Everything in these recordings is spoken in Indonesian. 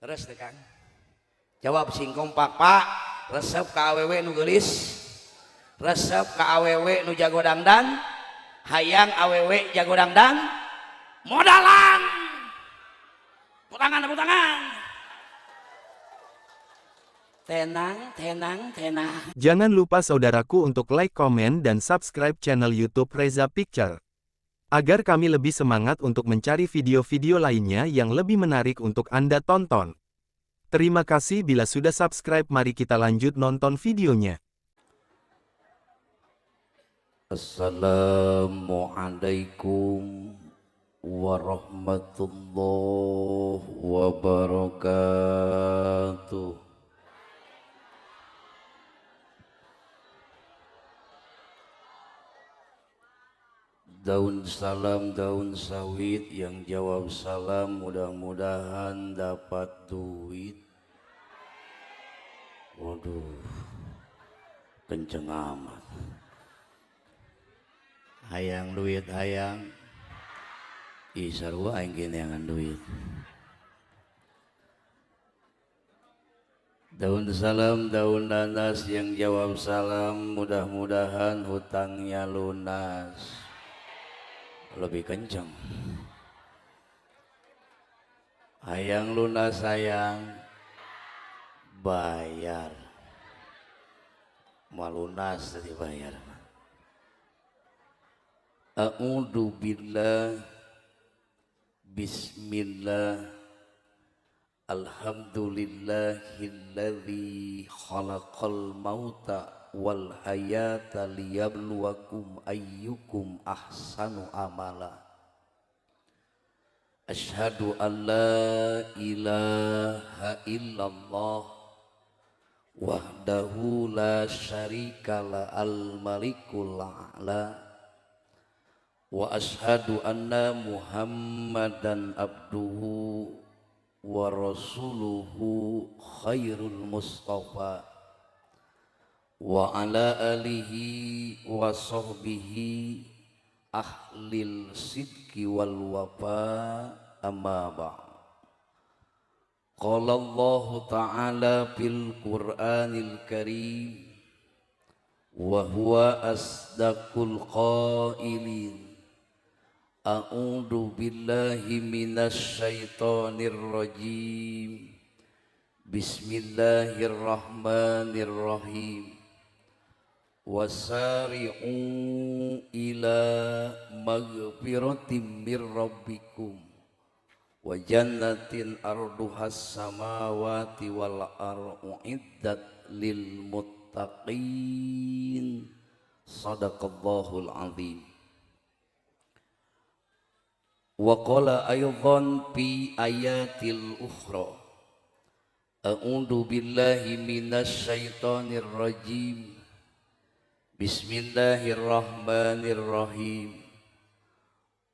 Terus deh Kang. Jawab sing kompak Pak. Resep ka awewe nu geulis. Resep ka awewe nu jago dangdan. Hayang awewe jago dangdan. Modalan. Tepuk tangan. Tenang. Jangan lupa saudaraku untuk like, komen, dan subscribe channel YouTube Reza Picture. Agar kami lebih semangat untuk mencari video-video lainnya yang lebih menarik untuk Anda tonton. Terima kasih bila sudah subscribe, mari kita lanjut nonton videonya. Assalamualaikum warahmatullahi wabarakatuh. Daun salam, daun sawit, yang jawab salam mudah-mudahan dapat duit. Waduh, kenceng amat. Hayang duit, hayang. Ih, sarua aing geneangan duit. Daun salam, daun nanas, yang jawab salam mudah-mudahan hutangnya lunas. Lebih kencang. Hayang lunas sayang, bayar. Malunas dibayar. A'udzu billah, bismillah, alhamdulillahilladzi khalaqal mauta wal hayata liyabluwakum ayyukum ahsanu amala. Asyhadu an la ilaha illallah wahdahu la syarikalah al malikul a'la wa asyhadu anna muhammadan abduhu wa rasuluhu khairul mustafa wa ala alihi wa sahbihi ahlil sidqi wal wafa, amma ba'd. Qala Allah ta'ala fil Qur'anil Karim wa huwa asdaqul qailin. A'udzu billahi minasy syaithanir rajim. Bismillahirrahmanirrahim. Wasari'u ila maghfiratin mir rabbikum wa jannatin arduhas samawati wal ardu iddat lil muttaqin. Shadaqallahul azim. Wa qala aydan fi ayatil ukhra. A'udzu billahi minasy syaithanir rajim. Bismillahirrahmanirrahim.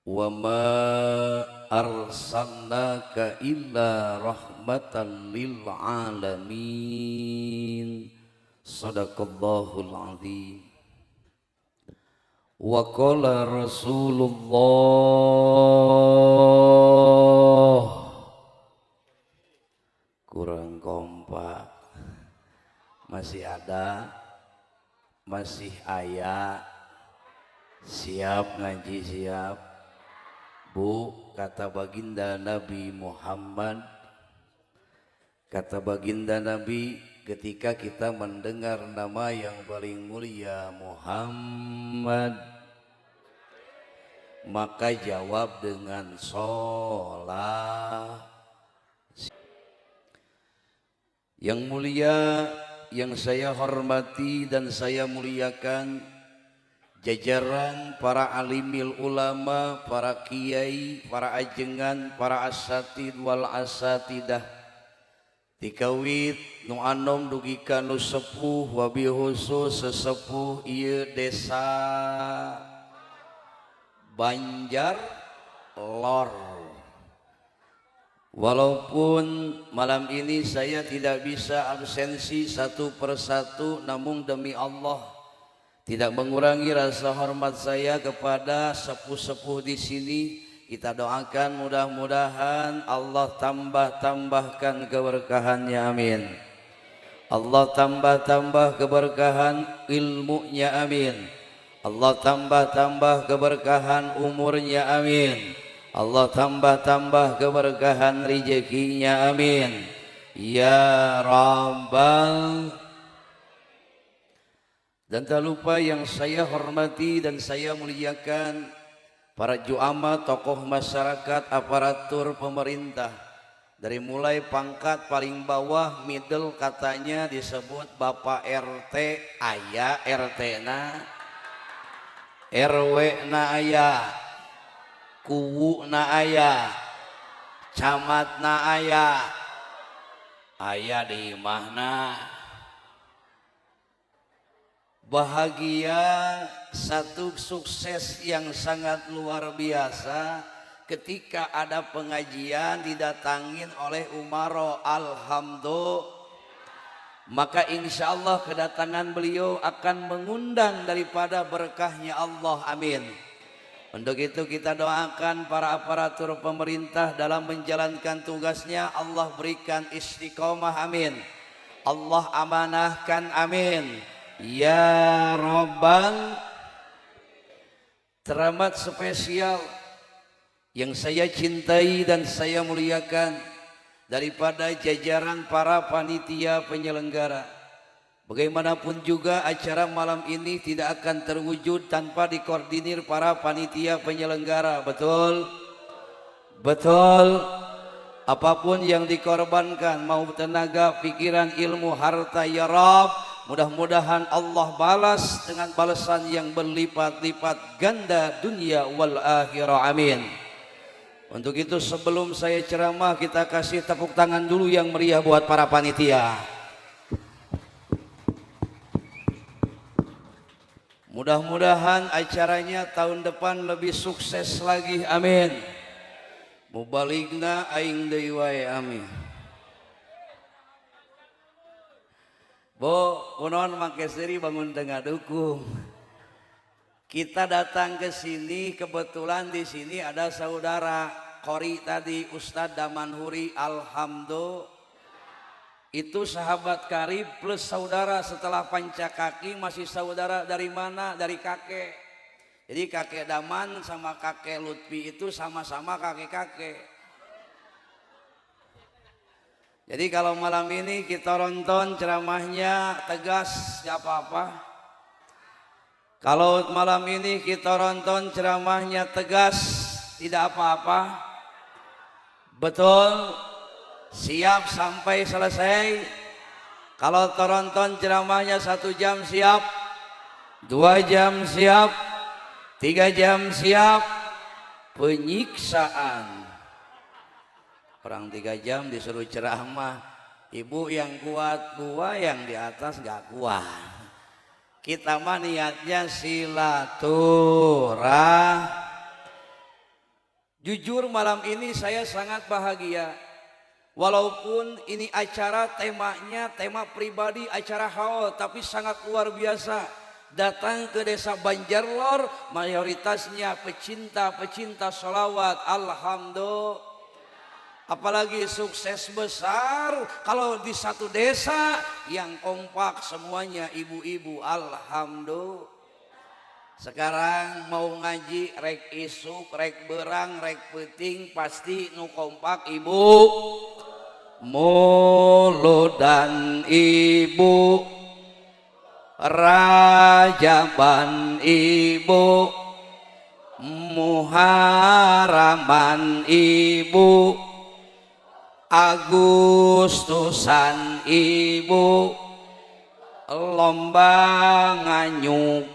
Wa ma arsalnaka illa rahmatan lil alamin. Shadaqallahul azim. Wa qala Rasulullah. Kurang kompak. Masih ada, masih ayah. Siap ngaji, siap. Bu, kata baginda Nabi Muhammad, kata baginda Nabi, ketika kita mendengar nama yang paling mulia Muhammad, maka jawab dengan sholat. Yang mulia, yang saya hormati dan saya muliakan, jajaran para alimil ulama, para kiai, para ajengan, para asatid wal asatidah, tikawit nu anom dugi ka nu sepuh, wabil khusus sesepuh ieu desa Banjar Lor. Walaupun malam ini saya tidak bisa absensi satu persatu, namun demi Allah tidak mengurangi rasa hormat saya kepada sepuh-sepuh di sini Kita doakan mudah-mudahan Allah tambah-tambahkan keberkahannya, amin. Allah tambah-tambah keberkahan ilmunya, amin. Allah tambah-tambah keberkahan umurnya, amin. Allah tambah-tambah keberkahan rezekinya, amin. Ya Rabbal. Dan tak lupa yang saya hormati dan saya muliakan para juama, tokoh masyarakat, aparatur pemerintah. Dari mulai pangkat paling bawah, middle katanya disebut Bapak RT, aya RT na, RW na aya, kuwu na aya, camat na aya di mana. Bahagia, satu sukses yang sangat luar biasa ketika ada pengajian didatangin oleh Umaro. Alhamdulillah, maka insya Allah kedatangan beliau akan mengundang daripada berkahnya Allah, amin. Untuk itu kita doakan para aparatur pemerintah dalam menjalankan tugasnya, Allah berikan istiqomah, amin. Allah amanahkan, amin. Ya Rabbal. Teramat spesial yang saya cintai dan saya muliakan daripada jajaran para panitia penyelenggara. Bagaimanapun juga acara malam ini tidak akan terwujud tanpa dikoordinir para panitia penyelenggara. Betul? Betul. Apapun yang dikorbankan, mau tenaga, pikiran, ilmu, harta, ya Rabb, mudah-mudahan Allah balas dengan balasan yang berlipat-lipat ganda dunia wal akhirah, amin. Untuk itu sebelum saya ceramah, kita kasih tepuk tangan dulu yang meriah buat para panitia. Mudah-mudahan acaranya tahun depan lebih sukses lagi, amin. Mubaligna aing deui wae, amin. Bo, kunon make seri bangun tengah dukung. Kita datang ke sini, kebetulan di sini ada saudara Qori tadi, Ustadz Damanhuri. Alhamdulillah, itu sahabat karib plus saudara setelah Pancakaki. Masih saudara dari mana? Dari kakek. Jadi kakek Daman sama kakek Lutfi itu sama-sama kakek-kakek. Jadi kalau malam ini kita nonton ceramahnya tegas, gak apa-apa. Kalau malam ini kita nonton ceramahnya tegas, tidak apa-apa. Betul? Siap sampai selesai. Kalau tonton ceramahnya 1 jam siap, 2 jam siap, 3 jam siap. Penyiksaan. Orang 3 jam disuruh ceramah, ibu yang kuat, gua yang di atas gak kuat. Kita mah niatnya silaturah. Jujur malam ini saya sangat bahagia. Walaupun ini acara temanya tema pribadi, acara haul, tapi sangat luar biasa. Datang ke desa Banjarlor, mayoritasnya pecinta-pecinta sholawat. Alhamdulillah. Apalagi sukses besar kalau di satu desa yang kompak semuanya ibu-ibu. Alhamdulillah. Sekarang mau ngaji rek isuk, rek berang, rek peting, pasti nu kompak ibu mulut dan ibu rajaban ibu muharaman ibu Agustusan ibu lomba nganyuk.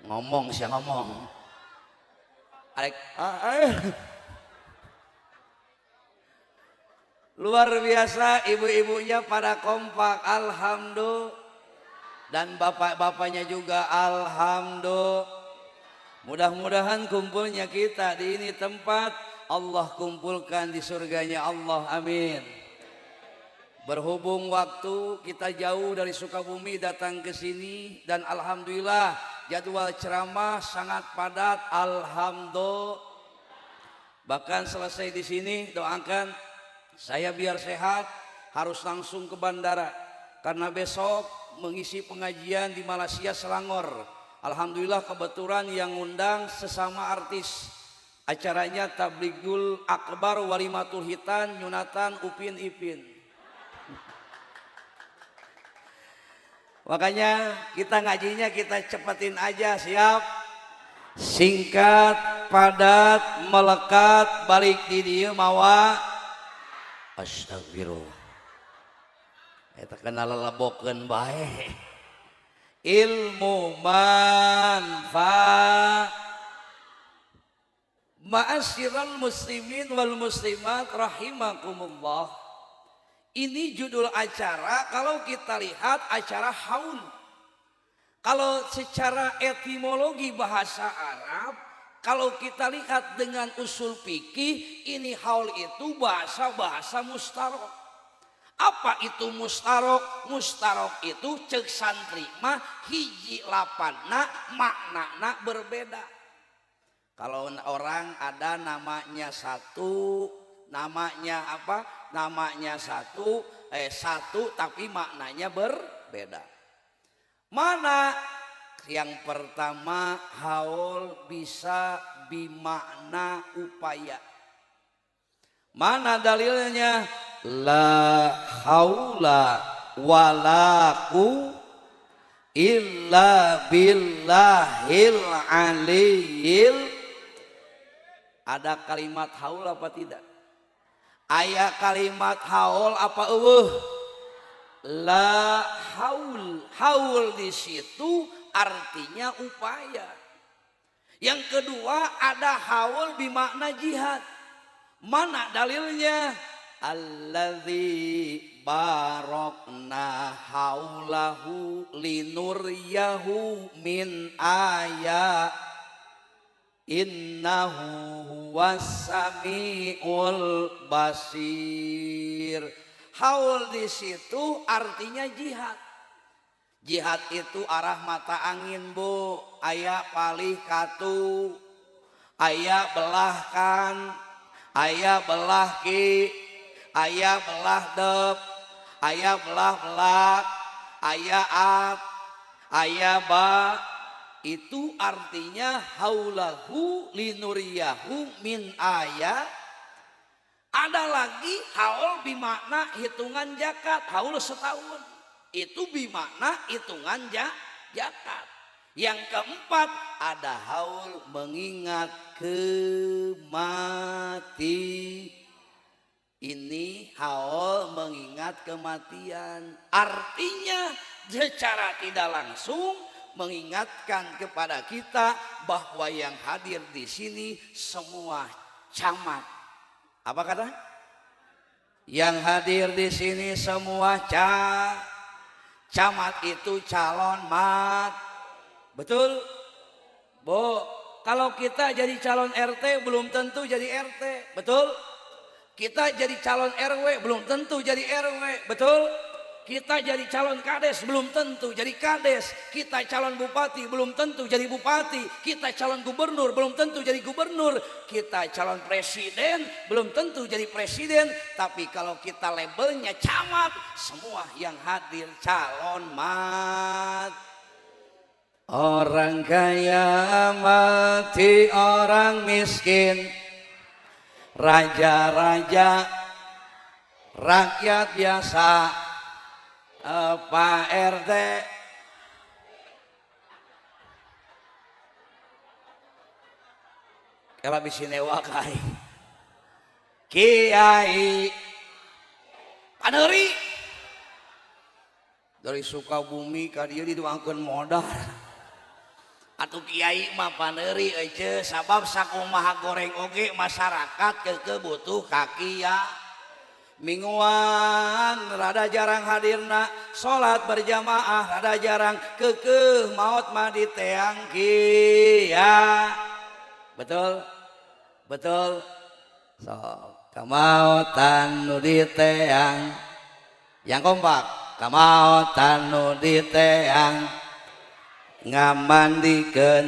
Ngomong sih ngomong. Luar biasa, ibu-ibunya pada kompak. Alhamdulillah. Dan bapak-bapaknya juga alhamdulillah. Mudah-mudahan kumpulnya kita di ini tempat Allah kumpulkan di surganya Allah, amin. Berhubung waktu kita jauh dari Sukabumi datang ke sini, dan alhamdulillah jadwal ceramah sangat padat, alhamdulillah. Bahkan selesai di sini doakan saya biar sehat, harus langsung ke bandara karena besok mengisi pengajian di Malaysia Selangor. Alhamdulillah kebetulan yang undang sesama artis. Acaranya Tabligul Akbar Walimatul Hitan Nyunatan Upin Ipin. Makanya kita ngajinya kita cepetin aja, siap? Singkat, padat, melekat, balik di dieu mawa. Astagfirullah. Eta kenal lebokeun bae. Ilmu manfaat. Ma'asyiral muslimin wal muslimat rahimakumullah. Ini judul acara, kalau kita lihat acara haul. Kalau secara etimologi bahasa Arab, kalau kita lihat dengan usul fikih, ini haul itu bahasa mustarok. Apa itu mustarok? Mustarok itu cek santri mah hiji lapanna maknana berbeda. Kalau orang ada namanya satu, namanya apa? Namanya satu tapi maknanya berbeda. Mana yang pertama, haul bisa bimakna upaya. Mana dalilnya? La haula wala quwwata illa billahil aliyil. Ada kalimat haul apa tidak? Aya kalimat haul apa La haul. Haul di situ artinya upaya. Yang kedua ada haul bimakna jihad. Mana dalilnya? Alladzi barokna haulahu linuryahu min ayat innahu huwas-sami'ul basir. Haul di situ artinya jihad. Jihad itu arah mata angin, Bu. Aya palih katu, aya belahkan, aya belah ki, aya belah dep, aya belah belak, aya at, aya ba. Itu artinya haulahu linuriyahu min ayat. Ada lagi haul bimakna hitungan zakat, haul setahun. Itu bimakna hitungan zakat. Yang keempat ada haul mengingat kematian. Ini haul mengingat kematian. Artinya secara tidak langsung mengingatkan kepada kita bahwa yang hadir di sini semua camat. Apa kata? Yang hadir di sini semua camat itu calon mat. Betul? Bu, kalau kita jadi calon RT belum tentu jadi RT. Betul? Kita jadi calon RW belum tentu jadi RW. Betul? Kita jadi calon kades belum tentu jadi kades. Kita calon bupati belum tentu jadi bupati. Kita calon gubernur belum tentu jadi gubernur. Kita calon presiden belum tentu jadi presiden. Tapi kalau kita labelnya camat, semua yang hadir calon mat. Orang kaya mati orang miskin, raja-raja, rakyat biasa. Pak RT kalau bisa newakai Kiai Paneri dari Sukabumi ka dieu diduangkeun modal atuh Kiai mah Paneri aja sabab sakumaha goreng oge masyarakat keke butuh kaki ya. Mingguan rada jarang hadirna, sholat berjamaah rada jarang, kekeh maut mah diteang kia. Betul? Betul? So, kamautan nu diteang. Yang kompak, kamautan nu diteang. ngamandikeun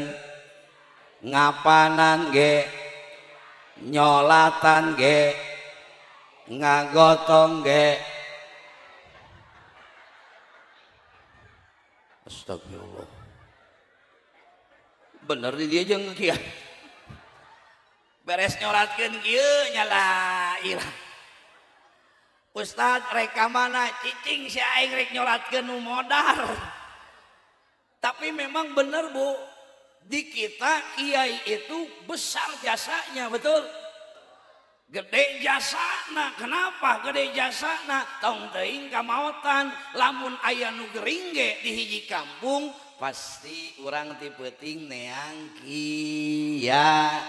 ngapanan ge nyolatan ge ngagotong ge. Astagfirullah, bener di dia jeung kieu beres nyolatkeun kieu nyala ilah Ustad rek mana cicing si aing rek nyolatkeun nu modar. Tapi memang bener Bu, di kita kiai itu besar jasanya, betul? Gede jasana. Kenapa gede jasana? Tong teuing kamaotan lamun aya nu gering ge di hiji kampung pasti urang ti peuting neang kiya.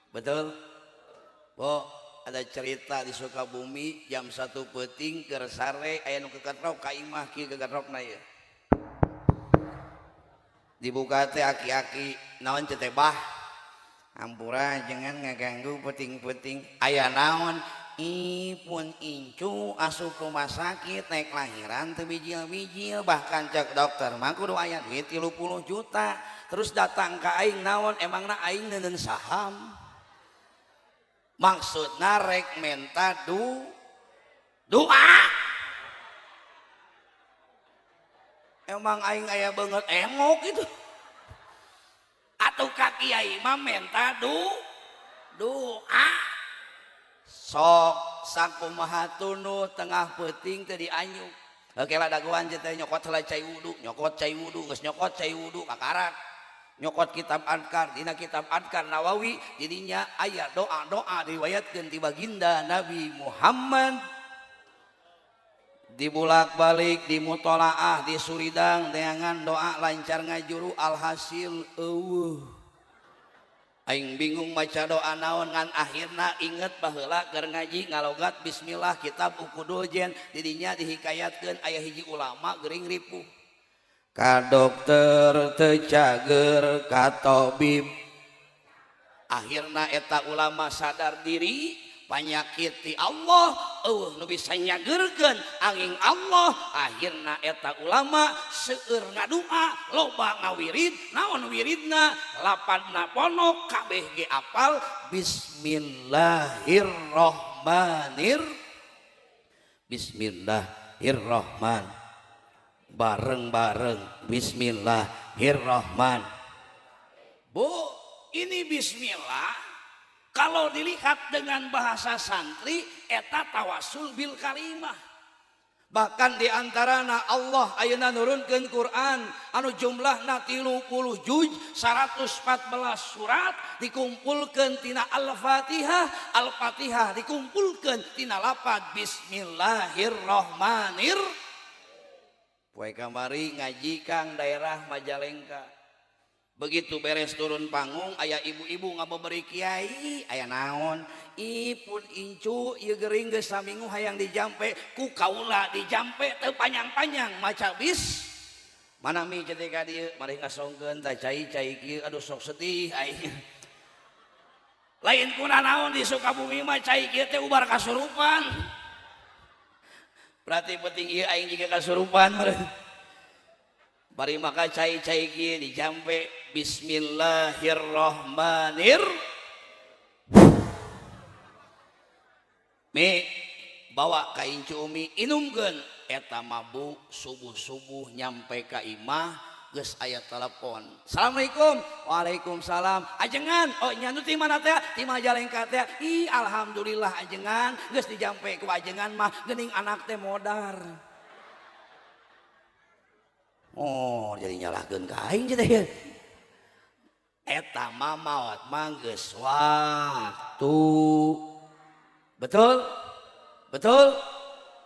Betul? Bu, ada cerita di Sukabumi jam 1 peuting keur sare aya nu keketrok ka imah kieu keketrokna ieu. Dibuka teh aki-aki naon teh bah ampura jangan ngaganggu peuting-peuting aya naon ipun incu asup rumah sakit naik lahiran teu bijil-bijil bahkan cek dokter mah kudu aya duit 30 juta terus datang ka aing naon emangna aing neuneun saham maksudna rek menta doa emang aing aya banget emok gitu atau kaki kiai mah menta doa sok sakumaha tunu tengah peuting teu dianyuk kela dagoan teh nyokot heula cai wudu geus nyokot cai wudu kakarak nyokot kitab Adkar dina kitab Adkar Nawawi jadinya aya doa-doa riwayatkeun ti baginda Nabi Muhammad dibulak-balik di mutolaah di suridang teangan doa lancar ngajuru alhasil aing bingung maca doa naon ngan akhirna inget baheula keur ngaji ngalogat bismillah kitab ukudul jen didinya dihikayatkeun aya hiji ulama gering ripuh ka dokter teu cager ka tabib akhirna eta ulama sadar diri panyakit ti Allah nu bisa nyagerkeun angin Allah akhirna eta ulama seueur ngadua loba ngawirid naon wiridna lapadna ponok kabeh ge apal bismillahirrahman bareng-bareng bismillahirrahman. Bu, ini bismillah kalau dilihat dengan bahasa santri eta tawasul bil kalimah. Bahkan diantarana Allah ayeuna nurunkeun Quran anu jumlahna 30 juz 114 surat dikumpulkeun tina Al-Fatihah. Al-Fatihah dikumpulkeun tina lafaz bismillahirrahmanirrahim. Poe kamari ngaji kang daerah Majalengka. Begitu beres turun panggung aya ibu-ibu ngababari kiai aya naon ipun incu ieu geuring geus saminggu hayang dijampe ku kaula dijampe teu panjang-panjang maca bis mana mi cetika dieu mari ngasongkeun tah cai-cai kieu aduh sok sedih aing lain kuna naon di Sukabumi mah cai kieu teh ubar kasurupan berarti penting ieu aing jiga kasurupan bari maka cai-cai kieu dijampe bismillahirrahmanirrahim. Mi bawa ka incu umi inumkeun eta mabuk subuh-subuh nyampe ka imah geus aya telepon. Assalamualaikum. Waalaikumsalam. Ajengan. Oh nya nu ti mana teh? Ti Majalengka teh. Ih alhamdulillah ajengan geus dijampe ku ajengan mah geuning anak teh modar. Oh jadi nyalahkeun ka aing teh. Eta mah maot mah geus waktu. Betul? Betul?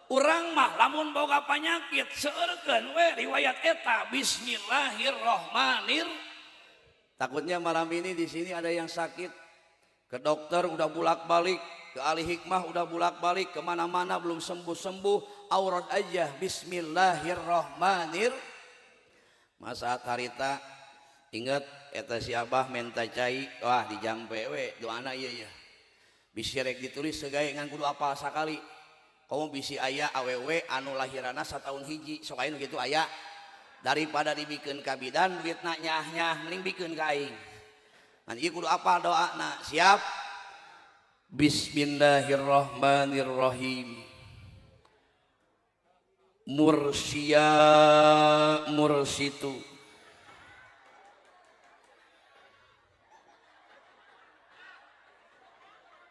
Urang mah lamun boga panyakit seueurkeun we riwayat eta bismillahirrahmanirrahim. Takutnya malam ini di sini ada yang sakit. Ke dokter udah bolak-balik, ke ahli hikmah udah bolak-balik, kemana-mana belum sembuh-sembuh. Aurat aja bismillahirrahmanirrahim. Masa harita ingat eta si Abah menta cai wah dijampe we doana ieu ya. Bisi rek ditulis segae ngan kudu apal sakali. Kamu bisi aya awewe anu lahirana 1 tahun hiji sok aya nu kitu aya. daripada dibikin kabidan duit nak nyah mending bikin ka aing. Nanti kudu apal doana. Siap? Bismillahirrahmanirrahim. Mursia mursitu.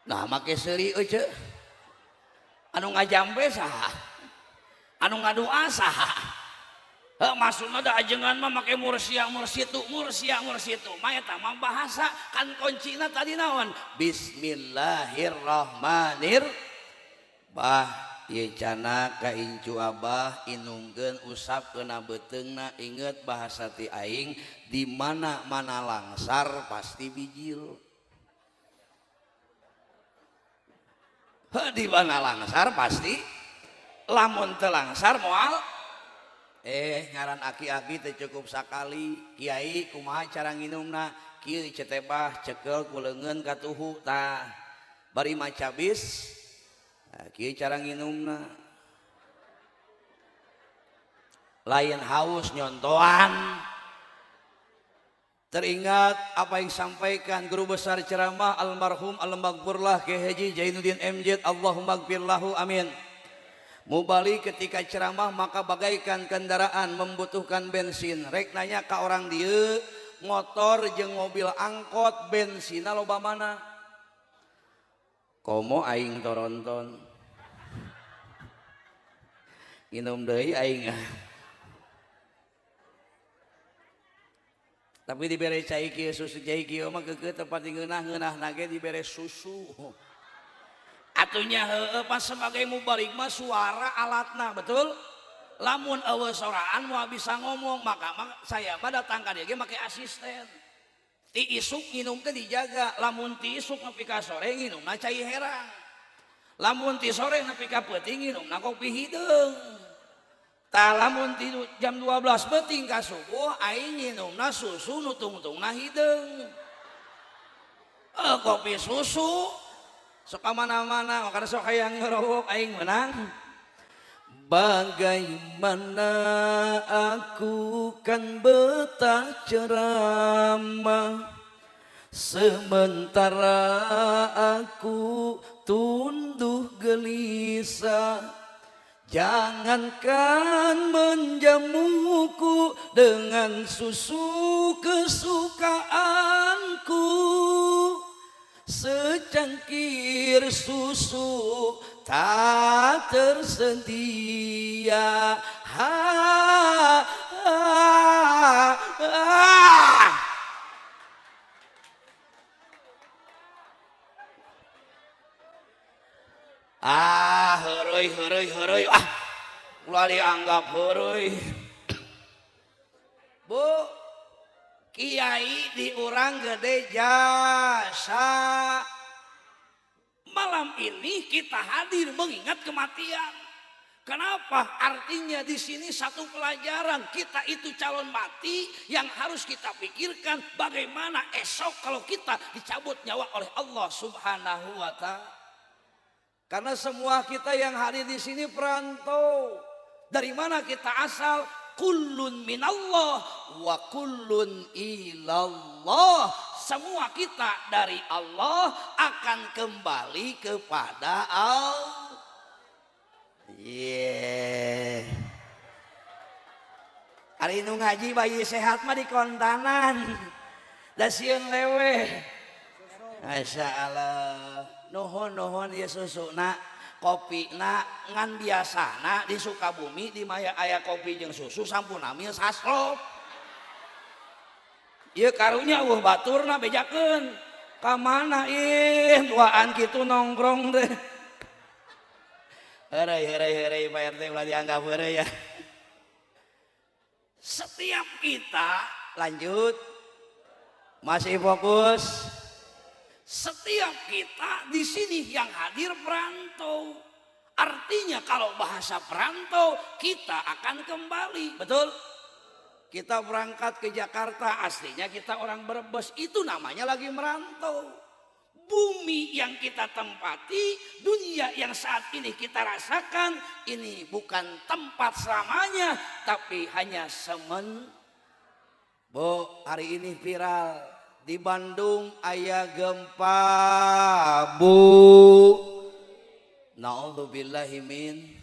Nah make seuri euy. Anu ngajampe saha? Anu ngadua saha? Maksudna da ajengan mah make mursia mursitu mah eta mah bahasa kan kuncina tadi naon? Bismillahirrahmanirrahim. Bah ieu cana ka incu abah inungkeun usapkeun beteungna inget bahasa ti aing di mana-mana langsar pasti bijil. Di mana langsar pasti lamun teu langsar moal ngaran aki-aki teh cukup sakali. Kiai kumaha cara nginumna? Kieu cetebah cekel ku leungeun ka tuhu tah bari maca bis. Kieu cara nginumna. Lain haus nyontoan. Teringat apa yang disampaikan guru besar ceramah almarhum al-maghfurlah Kiai Haji Zainuddin MZ Allahumma gfirlahu amin. Mubalik ketika ceramah maka bagaikan kendaraan membutuhkan bensin. Rek nanya ka orang dieu motor jeung mobil angkot bensina loba mana? Komo aing toronton. Inum deui aing. Tapi dibere cai kieu susu cai kieu mah keukeu tempat ngeunah-ngeunah nage dibere susu. Atunya heueuh pas sebagai mubarik mah suara alatna betul. Lamun eueuh soraan moal bisa ngomong maka saya mah datang ka dieu ge make asisten. Ti isuk nginum teh dijaga, lamun ti isuk nepi ka sore nginumna cai herang. Lamun ti sore nepi ka peuting nginumna kopi hideung. Tah lamun ti jam 12 beuting ka subuh aing nginumna susu nu tungtungna hideung. Kopi susu sok mana-mana makanya sok hayang ngerowok aing menang. Bagaimana aku kan betah ceramah sementara aku tunduh gelisah. Jangankan menjamuku dengan susu kesukaanku, secangkir susu tak tersedia. Heureui ulah dianggap heureui. Bu, kiai di urang gede jasa. Malam ini kita hadir mengingat kematian. Kenapa? Artinya di sini satu pelajaran, kita itu calon mati yang harus kita pikirkan bagaimana esok kalau kita dicabut nyawa oleh Allah Subhanahu wa Ta'ala. Karena semua kita yang hadir di sini perantau. Dari mana kita asal? Kullun minallah wa kullun ilallah. Semua kita dari Allah akan kembali kepada Allah. Hari nu ngaji bayi sehat mah di kontanan. Da sieun lewe. Masya Allah. Nuhun ya susuna kopina ngan biasana di Sukabumi di maya aya kopi jeung susu sampun amil saslop. Ieu karunya baturna bejakeun ka mana tuaan kitu nongkrong teh. Heureuy Pak RT ulah dianggap heureuy ya. Setiap kita lanjut masih fokus. Setiap kita di sini yang hadir perantau. Artinya kalau bahasa perantau kita akan kembali, betul? Kita berangkat ke Jakarta, aslinya kita orang Brebes, itu namanya lagi merantau. Bumi yang kita tempati, dunia yang saat ini kita rasakan, ini bukan tempat selamanya, tapi hanya Bu, hari ini viral di Bandung aya gempa, Bu. Naudzubillahi min.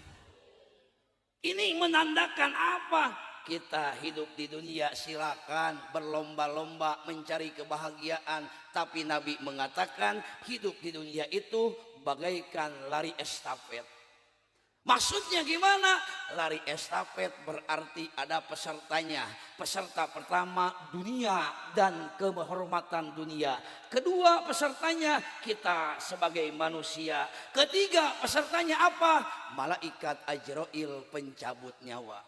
Ini menandakan apa? Kita hidup di dunia silakan berlomba-lomba mencari kebahagiaan, tapi Nabi mengatakan hidup di dunia itu bagaikan lari estafet. Maksudnya gimana? Lari estafet berarti ada pesertanya. Peserta pertama dunia dan kehormatan dunia. Kedua pesertanya kita sebagai manusia. Ketiga pesertanya apa? Malaikat Ajrail pencabut nyawa.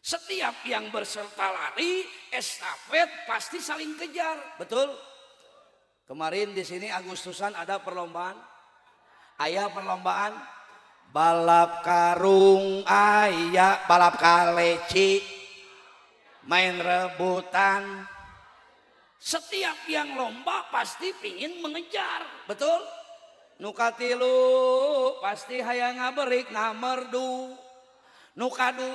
Setiap yang berserta lari estafet pasti saling kejar, betul? Kemarin di sini Agustusan ada perlombaan. Aya perlombaan balap karung, aya balap kaleci, main rebutan. Setiap yang lomba pasti pingin mengejar, betul? Nukatilu pasti hayang ngaberik nomor 2, nuka 2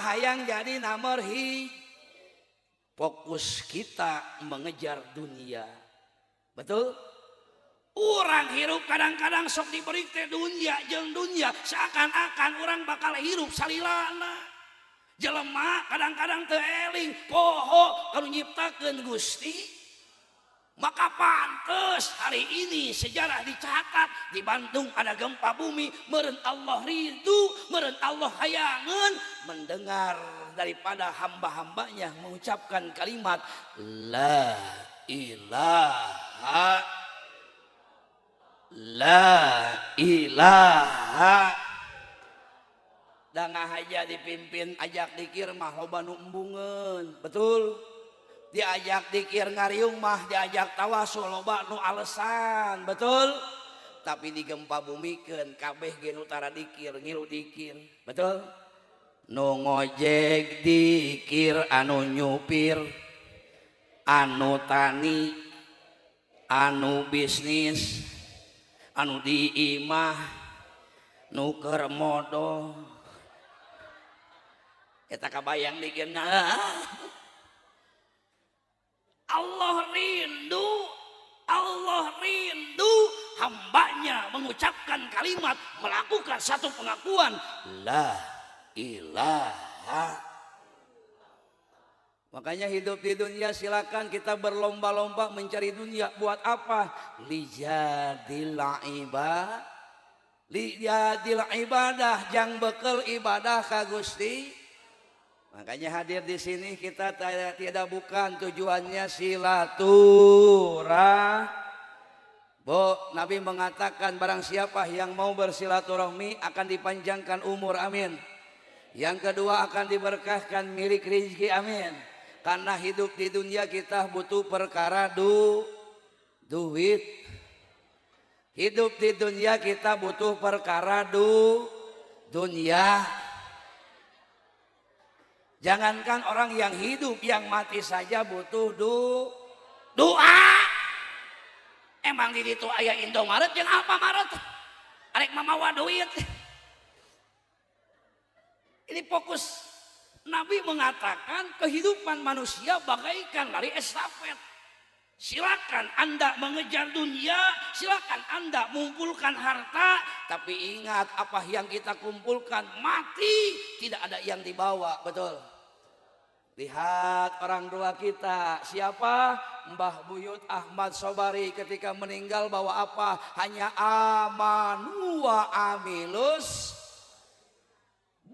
hayang jadi nomor hi. Fokus kita mengejar dunia, betul? Orang hirup kadang-kadang sok diberi teh dunia jeung dunia seakan-akan orang bakal hirup salilana. Jelema kadang-kadang teu eling poho kalau nyiptakeun Gusti. Maka pantes hari ini sejarah dicatat di Bandung ada gempa bumi, meureun Allah ridho, meureun Allah hayangeun mendengar daripada hamba-hambanya mengucapkan kalimat la ilaha dangah aja dipimpin ajak dikir mah loba nu embungeun, betul? Diajak dikir ngariung mah diajak tawasul loba nu alesan, betul? Tapi di gempa bumikeun kabeh ge nu tara dikir ngilu dikir, betul? Nu ngojek dikir, anu nyupir, anu tani, anu bisnis, anu di imah, nuker modo, kita kabayang dikena. Allah rindu hambanya mengucapkan kalimat, melakukan satu pengakuan la ilaha. Makanya hidup di dunia silakan kita berlomba-lomba mencari dunia. Buat apa? Lijadil ibadah jang bekel ibadah ka Gusti. Makanya hadir di sini kita tidak bukan tujuannya silaturah. Nabi mengatakan barang siapa yang mau bersilaturahmi akan dipanjangkan umur, amin. Yang kedua akan diberkahkan milik rezeki, amin. Karena hidup di dunia kita butuh perkara duit. Hidup di dunia kita butuh perkara dunia. Jangankan orang yang hidup, yang mati saja butuh doa. Emang di situ aya Indomaret jeung Alfamaret. Arek mamawa duit. Ini fokus. Nabi mengatakan kehidupan manusia bagaikan lari estafet. Silakan Anda mengejar dunia, silakan Anda mengumpulkan harta, tapi ingat apa yang kita kumpulkan mati tidak ada yang dibawa, betul? Lihat orang tua kita, siapa? Mbah Buyut Ahmad Sobari ketika meninggal bawa apa? Hanya amanu wa amilus.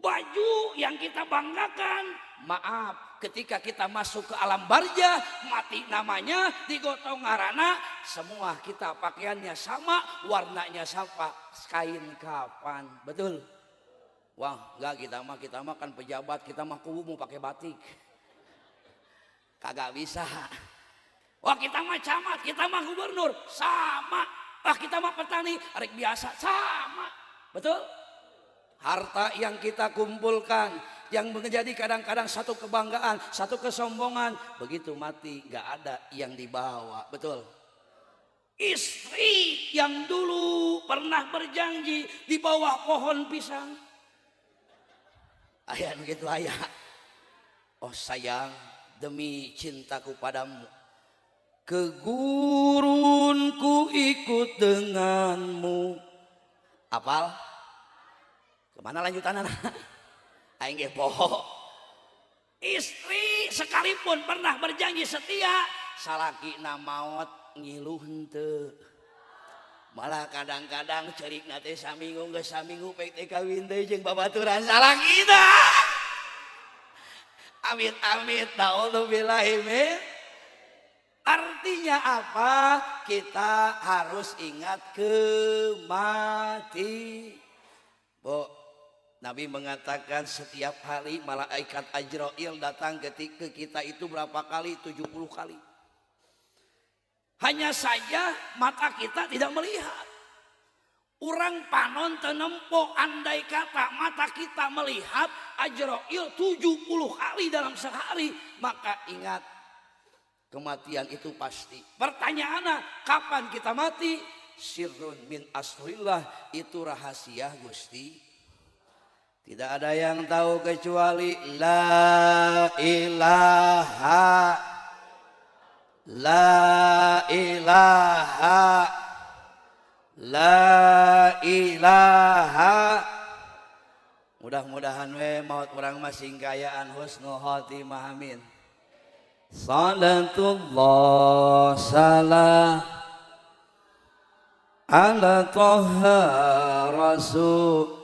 Baju yang kita banggakan, maaf, ketika kita masuk ke alam barzah, mati namanya, digotong ngarana, semua kita pakaiannya sama, warnanya sama, kain kapan, betul? Wah, enggak, kita mah kan pejabat, kita mah kubu mau pakai batik, kagak bisa. Wah, kita mah camat, kita mah gubernur, sama. Wah, kita mah petani, arek biasa, sama, betul? Harta yang kita kumpulkan yang menjadi kadang-kadang satu kebanggaan, satu kesombongan, begitu mati gak ada yang dibawa, betul? istri yang dulu pernah berjanji di bawah pohon pisang. Ayah begitu ayah. Oh sayang, demi cintaku padamu, ke gurun ku ikut denganmu. Apal? Kemana lanjutan anak? Aing ge poho. Istri sekalipun pernah berjanji setia, salakina maot ngiluh henteu. Malah kadang-kadang cerik nate saminggu geus saminggu pek teh kawin teh jeung babaturan salakina. Amit-amit naudzubillahi min. Artinya apa? Kita harus ingat kematian. Bu, Nabi mengatakan setiap hari malaikat Ajrail datang ke kita itu berapa kali? 70 kali. Hanya saja mata kita tidak melihat. Urang panon tenempo, andai kata mata kita melihat Ajrail 70 kali dalam sehari, maka ingat kematian itu pasti. Pertanyaannya, kapan kita mati? Sirrun min asrillah, itu rahasia Gusti. Tidak ada yang tahu kecuali la ilaha mudah-mudahan maut orang masing kayaan husnul khotimah amin. Salatullah salam ala toha rasul.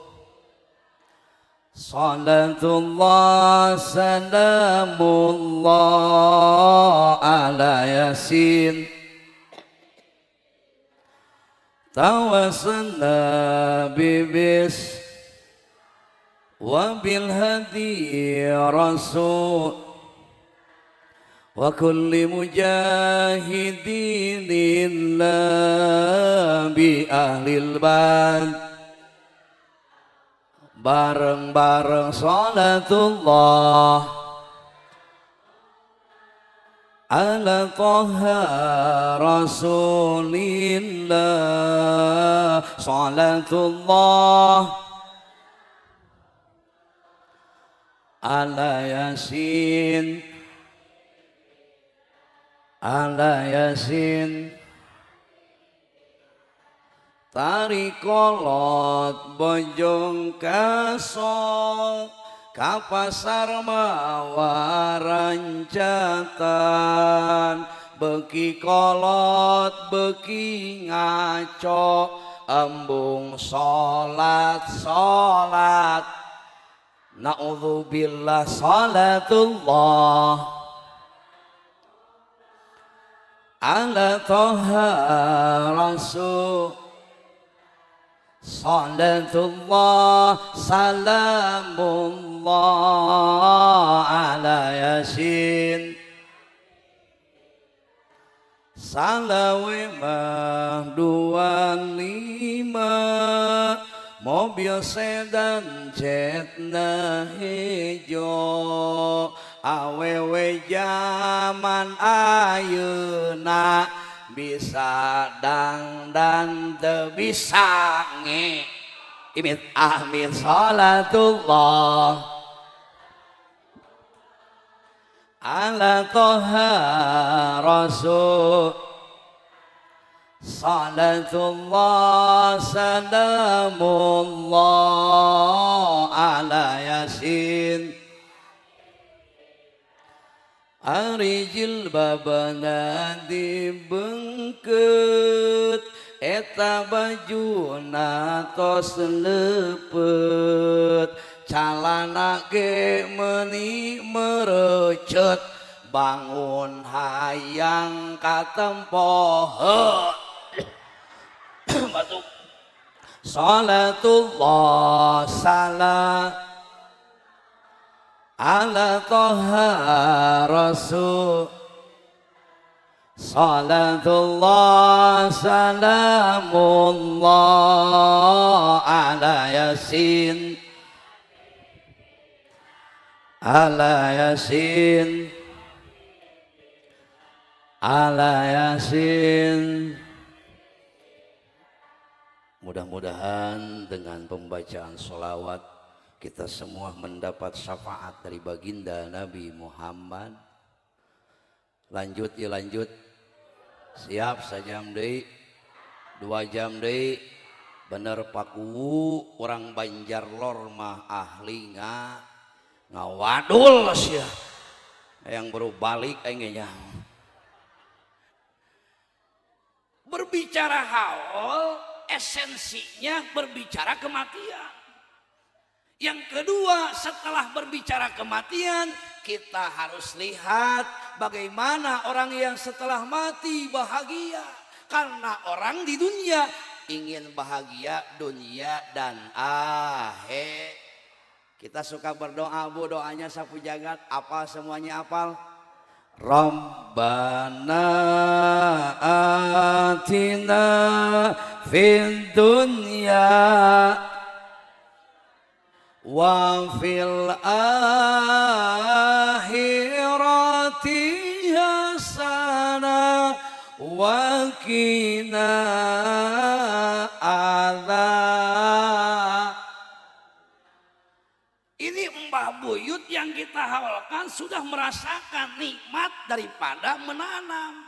Salatullah salamullah ala yasin. Tawassalna bibis wa bil hadi rasul wa kulli mujahidin lillah bi ahlil bad. Bareng-bareng salatullah ala toha rasulillah. Salatullah ala yasin, ala yasin. Tarikolot bojong kasol ka pasar mawarancatan. Beki kolot beki ngaco embung salat naudzubillah. Salatullah ala toha rasul. Salatullah salamullah ala yasin. Salawe mah 25, mobil sedan jetna hejo. Awewe zaman ayeuna bisa dangdan teu bisa nge. Imit amin. Salatullah ala toha rasul. Salatullah salamullah ala yasin. Ari jilbabana dibengket, eta bajuna tos lepet. Calana ge meuni merecet, bangun hayang katempoh. Batuk. Salatullah salam ala toha rasul. Salatullah salamullah ala yasin. Ala yasin. Mudah-mudahan dengan pembacaan sholawat kita semua mendapat syafaat dari baginda Nabi Muhammad. Lanjut ya lanjut. Siap sajam deui 2 jam deui. Bener paku orang Banjar Lor mah ahli ngawadul sia. Yang baru balik engenya. Berbicara haul esensinya berbicara kematian. Yang kedua, setelah berbicara kematian, kita harus lihat bagaimana orang yang setelah mati bahagia. Karena orang di dunia ingin bahagia dunia dan akhir. Kita suka berdoa, Bu, doanya sapu jagat, apal semuanya apal. Rabbana atina fid dunya wa fil akhirati hasanah wa qina adzab. Ini Mbah Buyut yang kita hafalkan sudah merasakan nikmat daripada menanam.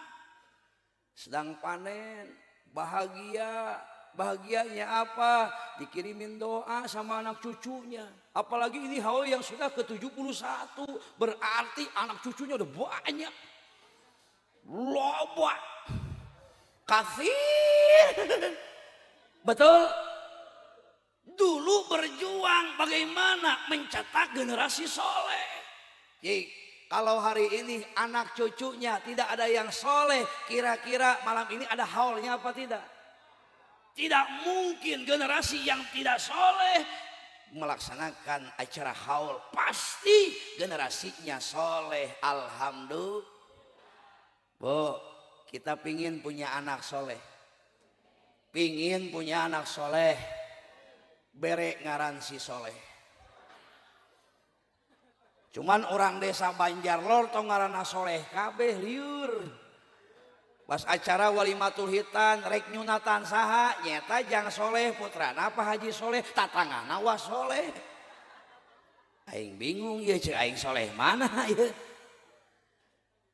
Sedang panen, bahagia. Bahagianya apa? Dikirimin doa sama anak cucunya. Apalagi ini haul yang sudah ke-71. Berarti anak cucunya udah banyak. Loba. Kafir. Betul? Dulu berjuang bagaimana mencetak generasi soleh. Jadi kalau hari ini anak cucunya tidak ada yang soleh, kira-kira malam ini ada haulnya apa tidak? Tidak mungkin generasi yang tidak soleh melaksanakan acara haul. Pasti generasinya soleh. Alhamdulillah. Bu, kita pingin punya anak soleh. Pingin punya anak soleh. Bere ngaran si soleh. Cuman orang desa Banjarlor tong ngaranna soleh kabeh liur. Pas acara walimatul hitan rek nyunatan saha nyeta jang soleh putrana apa haji soleh tatangana wa soleh. Aing bingung ya cek aing soleh mana ya.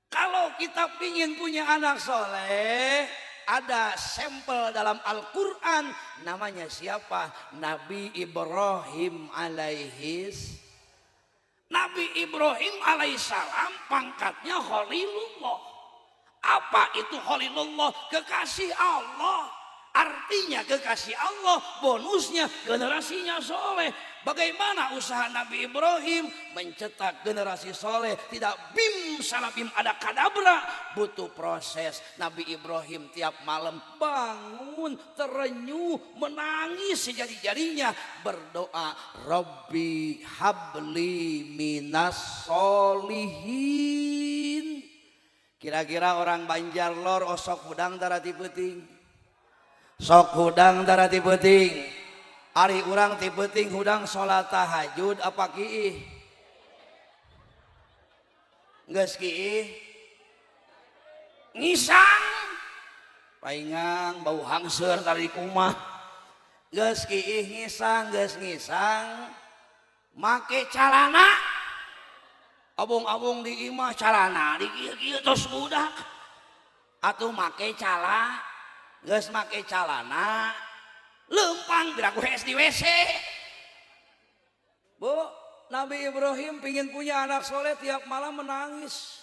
Kalau kita pingin punya anak soleh, ada sampel dalam Al-Quran, namanya siapa? Nabi Ibrahim alaihis. Nabi Ibrahim alaihissalam pangkatnya Khalilullah. Apa itu Khalilullah? Kekasih Allah. Artinya kekasih Allah, bonusnya generasinya soleh. Bagaimana usaha Nabi Ibrahim mencetak generasi soleh? Tidak bim salah bim ada kadabra, butuh proses. Nabi Ibrahim tiap malam bangun terenyuh menangis sejadi-jadinya berdoa, Rabbi habli minas solihin. Kira-kira orang Banjarlor osok hudang darati peuting. Sok hudang darati peuting. Ari urang ti peuting hudang salat tahajud apa kiih? Geus kiih? Ngisang. Paingang bau hangseur tadi kumah. Geus kiih ngisang, geus ngisang. Make calana. Abung-abung di imah calana di kieu tos budak. Atuh make cala, geus make calana. Lempang biraku hes di WC. Bu, Nabi Ibrahim pingin punya anak soleh tiap malam menangis.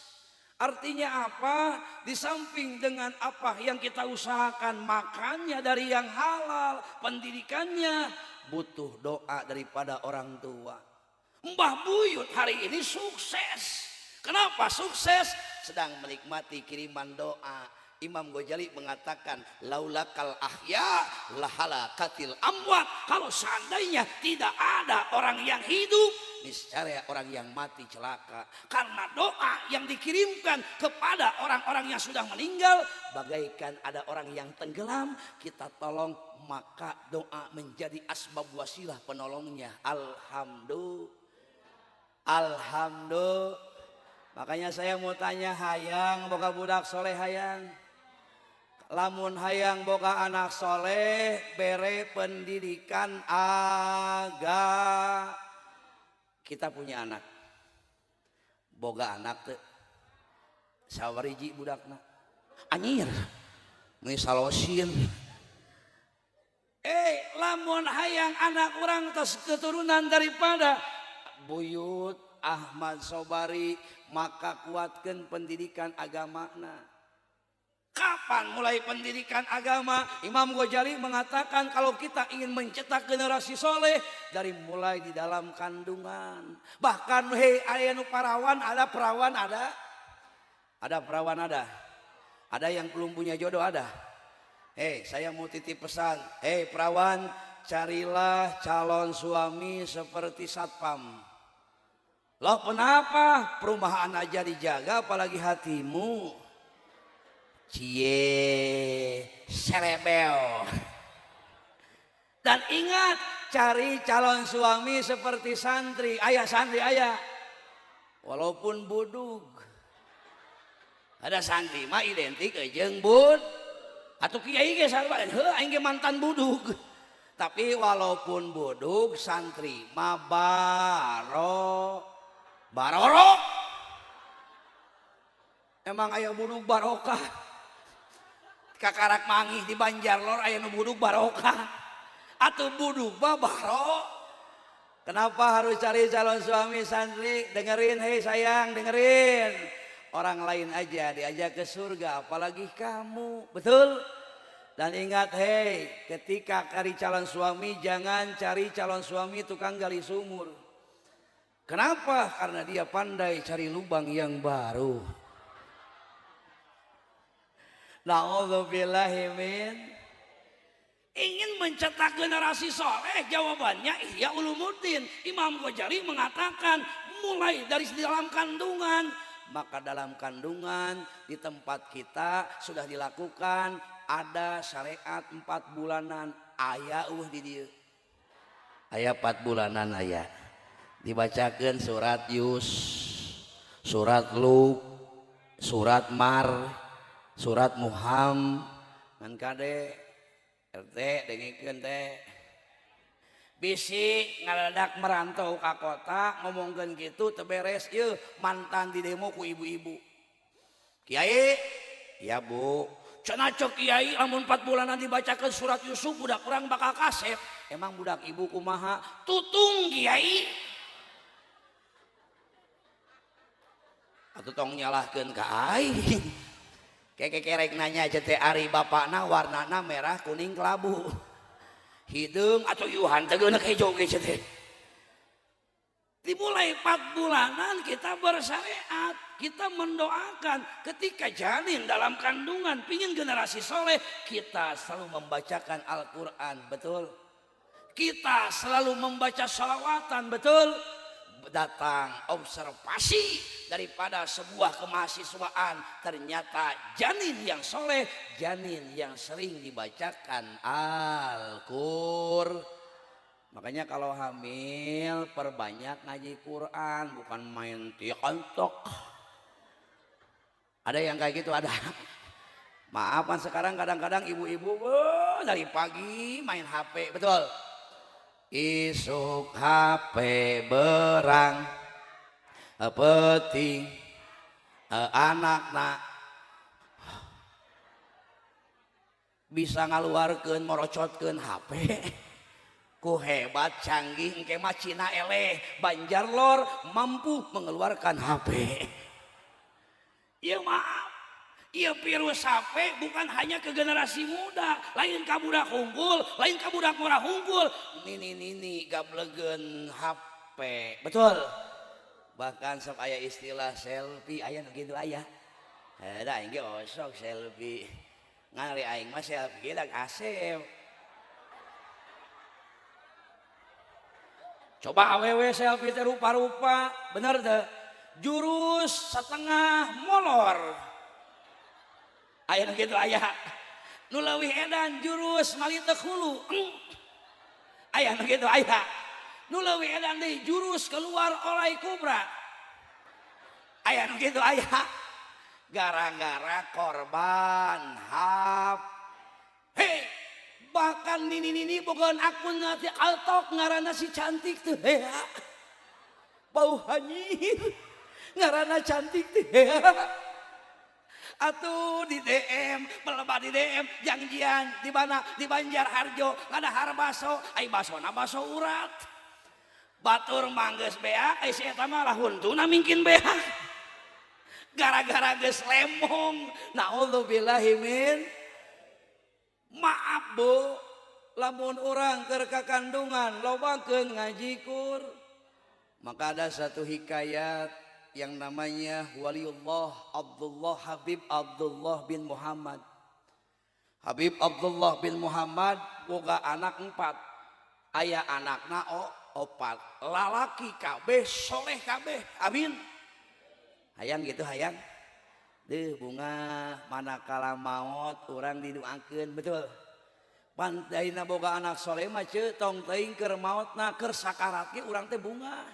Artinya apa? Di samping dengan apa yang kita usahakan, makannya dari yang halal, pendidikannya butuh doa daripada orang tua. Mbah Buyut hari ini sukses. Kenapa sukses? Sedang menikmati kiriman doa. Imam Ghazali mengatakan laulakal ahya lahalakatil amwat. Kalau seandainya tidak ada orang yang hidup, niscaya orang yang mati celaka. Karena doa yang dikirimkan kepada orang-orang yang sudah meninggal bagaikan ada orang yang tenggelam, kita tolong, maka doa menjadi asbab wasilah penolongnya. Alhamdulillah. Alhamdulillah. Makanya saya mau tanya hayang boga budak soleh hayang. lamun hayang boga anak soleh bere pendidikan kita punya anak boga anak teh sawariji budakna anyir misalosin lamun hayang anak orang tos keturunan daripada buyut Ahmad Sobari maka kuatkan pendidikan agamana. Kapan mulai pendidikan agama? Imam Ghazali mengatakan kalau kita ingin mencetak generasi soleh dari mulai di dalam kandungan. Bahkan aya nu perawan ada, perawan ada. Ada perawan ada. Ada yang belum punya jodoh ada. Saya mau titip pesan. Perawan, carilah calon suami seperti satpam. Loh kenapa? Perumahan aja dijaga apalagi hatimu. Cie serebel. Dan ingat, cari calon suami seperti santri. Ayah santri ayah, walaupun budug. Ada santri mah identik jeung bud atau kiai ge sarua aing ge mantan budug. Tapi walaupun budug santri mah barorok. Emang aya budug barokah. Kakarak manggih di Banjarlor aya nu budug barokah atuh budug mah barok. Kenapa harus cari calon suami santri? Dengerin sayang, dengerin. Orang lain aja diajak ke surga apalagi kamu, betul? Dan ingat ketika cari calon suami jangan cari calon suami tukang gali sumur. Kenapa? Karena dia pandai cari lubang yang baru. Na'udzubillahimin. Ingin mencetak generasi soleh, jawabannya Ihya Ulumuddin. Imam Ghazali mengatakan mulai dari dalam kandungan. Maka dalam kandungan di tempat kita sudah dilakukan ada syariat 4 bulanan. Aya di dieu. Aya 4 bulanan aya. Dibacakan surat Yus, surat Lut, surat Mar, surat Muhammad ngan kade RT dengikeun teh bisi ngaladak merantau ka kota ngomongkeun kitu teu beres ieu mantan di demo ku ibu-ibu. Kiai, ya Bu, cenah cek kiai lamun 4 bulanan dibacakeun surat Yusuf budak urang bakal kasep. Emang budak ibu kumaha? Tutung kiai. Atuh tong nyalahkeun ka aing. Kerek nanya jete ari bapakna warnana merah kuning kelabu hidung atau yuhan tegeuneuk hejo ge jete. Dimulai 4 bulanan kita bersyariat, kita mendoakan ketika janin dalam kandungan pingin generasi soleh kita selalu membacakan Al-Quran, betul? Kita selalu membaca sholawatan, betul? Datang observasi daripada sebuah kemahasiswaan ternyata janin yang soleh, janin yang sering dibacakan Al-Qur'an. Makanya kalau hamil perbanyak ngaji Quran, bukan main TikTok. Ada yang kayak gitu ada. Maafan sekarang kadang-kadang ibu-ibu dari pagi main HP, betul? Isuk HP berang peting anakna bisa ngaluarkeun morocotkeun HP ku hebat canggih engke mah Cina eleh Banjarlor mampu mengeluarkan HP. Ya maaf, iya virus HP bukan hanya ke generasi muda, lain ka budak hungkul, lain ka budak murah hungkul. Nini gablegen HP, betul. Bahkan sok aya istilah selfie, aya nu kitu aya. Da aing ge osok selfie. Ngali aing mah selfie dak asep. Coba awewe selfie teh rupa-rupa, bener teh. Jurus setengah molor. Aya nu kitu aya. Nu leuwih edan jurus malitek hulu. Aya nu kitu aya. Nu leuwih edan deui jurus keluar olay kubra. Aya nu kitu aya. gara-gara korban hap. Hei, bahkan nini bukan akun nanti altok ngarana si cantik tuh. Bau hanyir ngarana cantik tuh. Atuh di DM, melebat di DM, janjian di mana? Di Banjarharjo, ngadahar baso, ai basona baso urat. Batur manggeus bea, ai si eta mah lahuntuna mingkin bea. Gara-gara geus lemong. Naudzubillahi min. Maaf Bu, lamun orang keur kakandungan lobakeun ngaji Kur. Maka ada satu hikayat yang namanya Waliullah Abdullah Habib Abdullah bin Muhammad. Habib Abdullah bin Muhammad boga anak 4. Aya anakna 4. Lalaki kabeh, soleh kabeh. Amin. Hayang gitu hayang. Deuh bunga manakala maut urang didoakeun betul. Pandaina boga anak soleh mah ceuk tong teuing keur mautna keur sakarat ge urang teh bunga.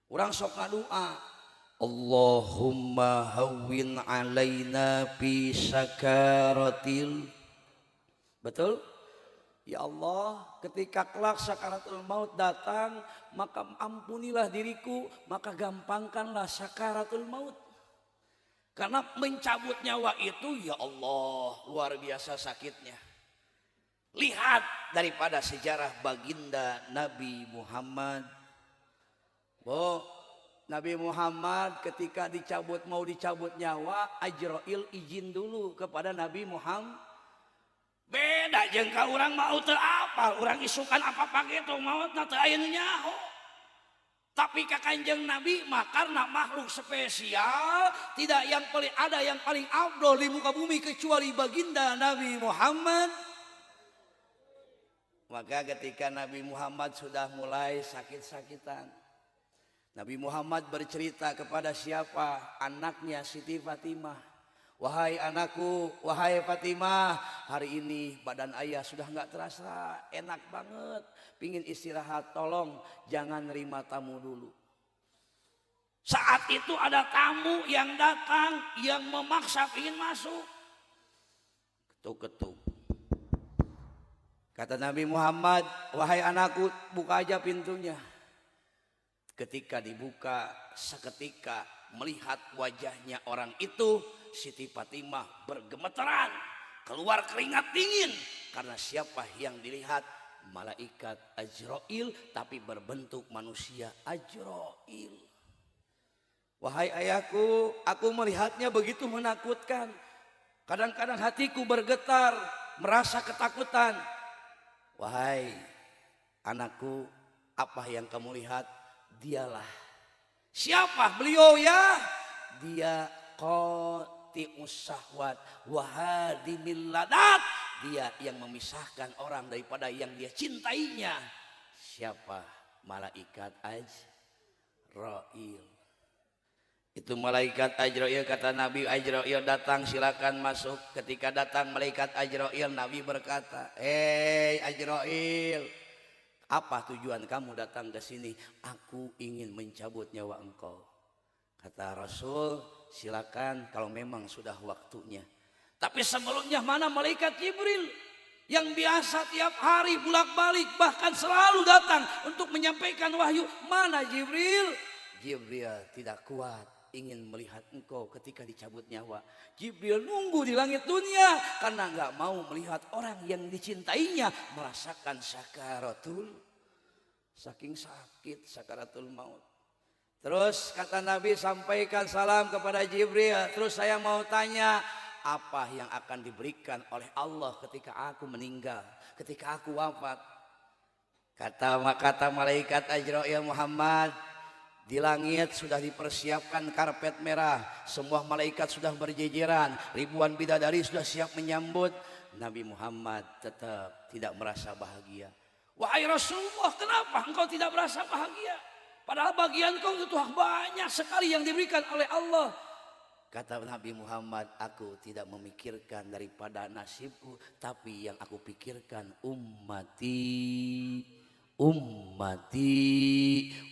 Urang sok ngadoa. Allahumma hawwin alaina fi sakaratil. Betul? Ya Allah, ketika kelak sakaratul maut datang, maka ampunilah diriku, maka gampangkanlah sakaratul maut. Karena mencabut nyawa itu ya Allah luar biasa sakitnya. Lihat daripada sejarah baginda Nabi Muhammad. Nabi Muhammad ketika mau dicabut nyawa, Ajrail izin dulu kepada Nabi Muhammad. Beda jeung ka urang mau teu apa, urang isukan apa pake tong mautna teu aya nu nyaho. Tapi ka Kanjeng Nabi mah karena makhluk spesial, tidak ada yang paling afdol di muka bumi kecuali baginda Nabi Muhammad. Maka ketika Nabi Muhammad sudah mulai sakit-sakitan, Nabi Muhammad bercerita kepada siapa? Anaknya Siti Fatimah. Wahai anakku, wahai Fatimah, hari ini badan ayah sudah nggak terasa enak banget, pingin istirahat, tolong jangan nerima tamu dulu. Saat itu ada tamu yang datang yang memaksa ingin masuk. Ketuk-ketuk. Kata Nabi Muhammad, wahai anakku, buka aja pintunya. Ketika dibuka, seketika melihat wajahnya orang itu, Siti Fatimah bergemeteran, keluar keringat dingin. Karena siapa yang dilihat? Malaikat Ajrail, tapi berbentuk manusia Ajrail. Wahai ayahku, aku melihatnya begitu menakutkan. Kadang-kadang hatiku bergetar, merasa ketakutan. Wahai anakku, apa yang kamu lihat? Dialah. Siapa beliau ya? Dia qati'us syahwat wa hadimil ladat. Dia yang memisahkan orang daripada yang dia cintainya. Siapa? Malaikat Ajrail. Itu malaikat Ajrail, kata Nabi, Ajrail datang silakan masuk. Ketika datang malaikat Ajrail, Nabi berkata, "Hei Ajrail, apa tujuan kamu datang ke sini?" "Aku ingin mencabut nyawa engkau." Kata Rasul, silakan kalau memang sudah waktunya. Tapi sebelumnya mana malaikat Jibril yang biasa tiap hari bolak-balik bahkan selalu datang untuk menyampaikan wahyu? Mana Jibril? Jibril tidak kuat ingin melihat engkau ketika dicabut nyawa. Jibril nunggu di langit dunia karena nggak mau melihat orang yang dicintainya merasakan sakaratul, saking sakit sakaratul maut. Terus kata Nabi, sampaikan salam kepada Jibril. Terus saya mau tanya, apa yang akan diberikan oleh Allah ketika aku meninggal, ketika aku wafat? Kata malaikat Ajrail, Muhammad, di langit sudah dipersiapkan karpet merah, semua malaikat sudah berjejeran, ribuan bidadari sudah siap menyambut. Nabi Muhammad tetap tidak merasa bahagia. Wahai Rasulullah, kenapa engkau tidak merasa bahagia? Padahal bagian kau itu banyak sekali yang diberikan oleh Allah. Kata Nabi Muhammad, aku tidak memikirkan daripada nasibku, tapi yang aku pikirkan ummati, ummati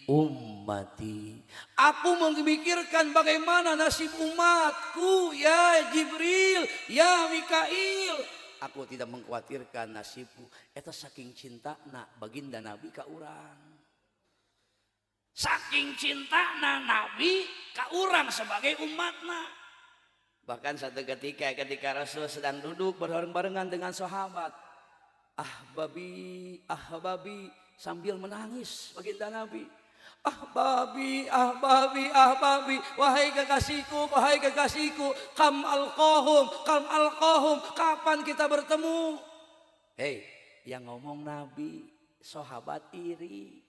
ummati. Aku memikirkan bagaimana nasib umatku ya Jibril, ya Mikail. Aku tidak mengkhawatirkan nasibku. Eta saking cinta nak baginda Nabi ka urang. Saking cinta Nabi ka urang sebagai umatna. Bahkan satu ketika Rasul sedang duduk berbareng-barengan dengan sahabat. Ahbabi sambil menangis baginda Nabi. Ahbabi, wahai kekasihku, kam alqahum, kapan kita bertemu? Hei, yang ngomong Nabi, sahabat iri.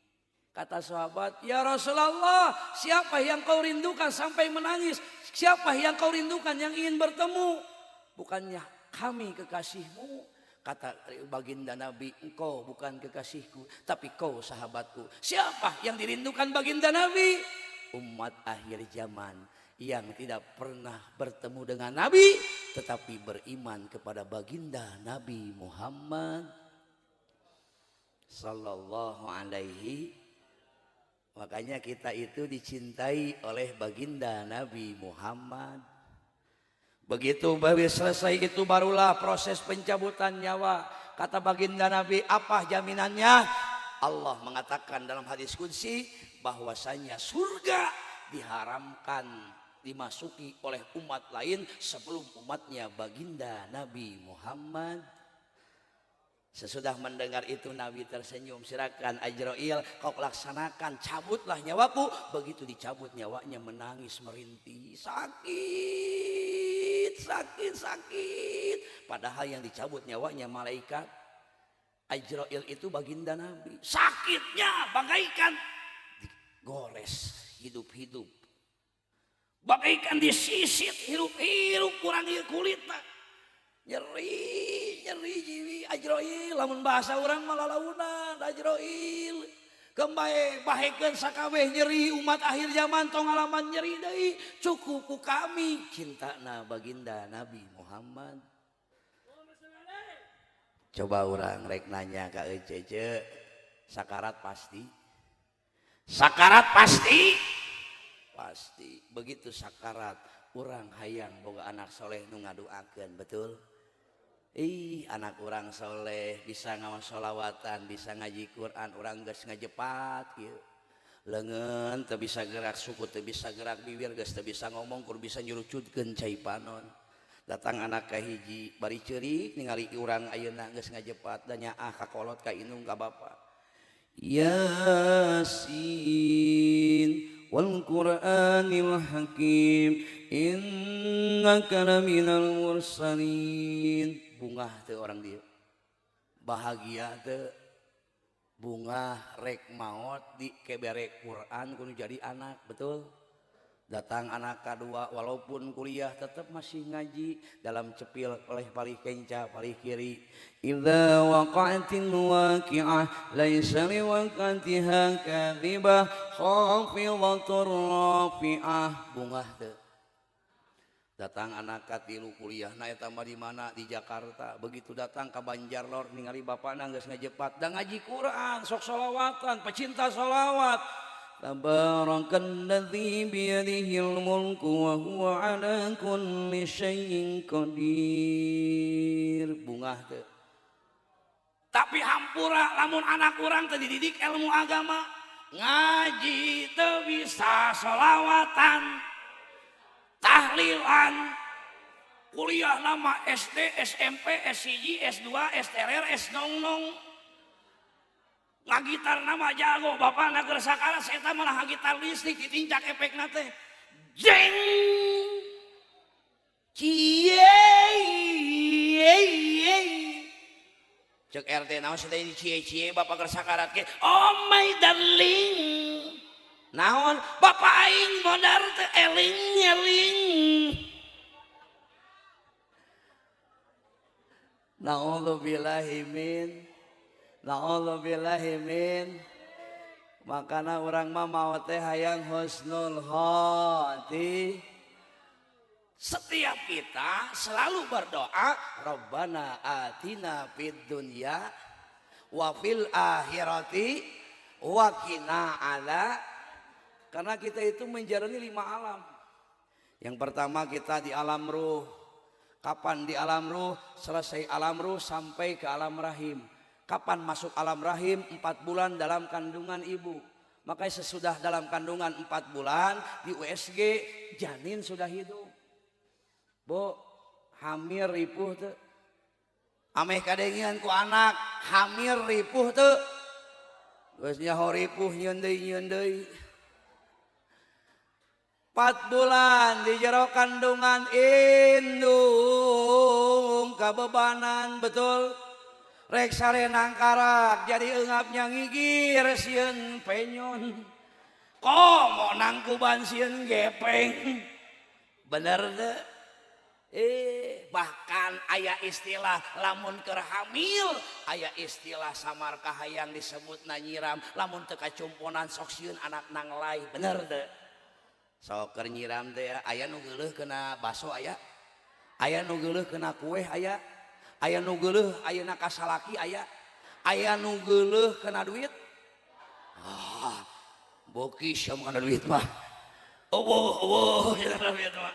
Kata sahabat, ya Rasulullah, siapa yang kau rindukan sampai menangis? Siapa yang kau rindukan yang ingin bertemu? Bukannya kami kekasihmu. Kata baginda Nabi, engkau bukan kekasihku, tapi kau sahabatku. Siapa yang dirindukan baginda Nabi? Umat akhir zaman yang tidak pernah bertemu dengan Nabi, tetapi beriman kepada baginda Nabi Muhammad sallallahu alaihi. Makanya kita itu dicintai oleh baginda Nabi Muhammad. Begitu baru selesai itu barulah proses pencabutan nyawa. Kata baginda Nabi, apa jaminannya? Allah mengatakan dalam hadis qudsi bahwasanya surga diharamkan dimasuki oleh umat lain sebelum umatnya baginda Nabi Muhammad. Sesudah mendengar itu Nabi tersenyum. Silakan Ajrail, kau laksanakan, cabutlah nyawaku. Begitu dicabut nyawanya menangis merintih. Sakit. Padahal yang dicabut nyawanya malaikat. Ajrail itu baginda Nabi. Sakitnya bagaikan digores hidup-hidup. Bagaikan disisit hirup-hirup kurang kulitnya. Nyeri jiwi Ajrail, lamun bahasa orang malalaunan Ajrail. Kembali bahekeun sakabeh nyeri umat akhir zaman tong ngalaman nyeri deui, cukup ku kami cintana baginda Nabi Muhammad. Coba orang rek nanya ka Ece, sakarat pasti? Sakarat pasti? Pasti. Begitu sakarat, urang hayang boga anak soleh nu ngaduakeun, betul? Anak orang soleh bisa ngawas sholawatan, bisa ngaji Quran, orang geus ngajepat kieu. Leungeun teu bisa gerak suku, teu bisa gerak bibir, geus teu bisa ngomong, kur bisa nyurucutkeun cai panon. Datang anak ka hiji bari ceurik ningali urang ayeuna geus ngajepat da nyaah ka kolot ka indung ka bapa. Yasin wal Qur'anil Hakim innaka laminal mursalin. Bungah teu orang dia, bahagia teu, bungah rek maot di keberek Quran kudu jadi anak, betul? Datang anak kedua walaupun kuliah tetap masih ngaji dalam cepil oleh palih kenca palih kiri. Idza waqa'atil waqi'ah laisa liwaqatiha kadhibah khafidatur rafi'ah. Bungah teu. Datang anak katilu kuliah na eta mah di mana di Jakarta. Begitu datang ke Banjarlor ningali bapana geus ngajepat da ngaji Quran sok sholawatan pecinta sholawat. Tabarakalladzi biyadihil mulku wa huwa ala kulli syai'in qadir. Bungah teu. Tapi hampura lamun anak urang teu dididik ilmu agama, ngaji teu bisa sholawatan. Tahlilan, kuliah nama SD, SMP, S1, S2, STRR, S00. Ngagitar nama jago, bapak nager sakara, saya malah ngagitar listrik, ditincak efek nate. Jeng! Cie! Cek RT naon sedaya di cie-cie, bapak gersakarat ke, oh my darling. Naon bapak aing modar teh eling. Na'udzubillahi min. Makana urang mah maot teh hayang husnul khati. Setiap kita selalu berdoa, Rabbana atina fid dunya wa fil akhirati wa qina ala. Karena kita itu menjalani 5 alam. Yang pertama kita di alam ruh. Kapan di alam ruh? Selesai alam ruh sampai ke alam rahim. Kapan masuk alam rahim? 4 bulan dalam kandungan ibu. Makanya sesudah dalam kandungan 4 bulan di USG janin sudah hidup. Bu, hamil ripuh tuh. Ameh kadengian ku anak hamil ripuh tuh. Geus nyaho ripuh nyeun-deui. 4 bulan di jero kandungan indung kabebanan betul. Rek sarenang karak jadi eungapnya ngigir sieun penyon. Komo nangkuban sieun gepeng. Bener teu? Bahkan aya istilah lamun keur hamil, aya istilah samar kahayang disebutna nyiram, lamun teu kacumponan sok sieun anak nanglay. Bener teu? Sok keur nyiram teh ya, aya nu geuleuh kena baso aya nu geuleuh kena kue aya nu geuleuh ayeuna kasalaki aya nu geuleuh kena duit. Boki sama kena duit mah eueuh kena duit mah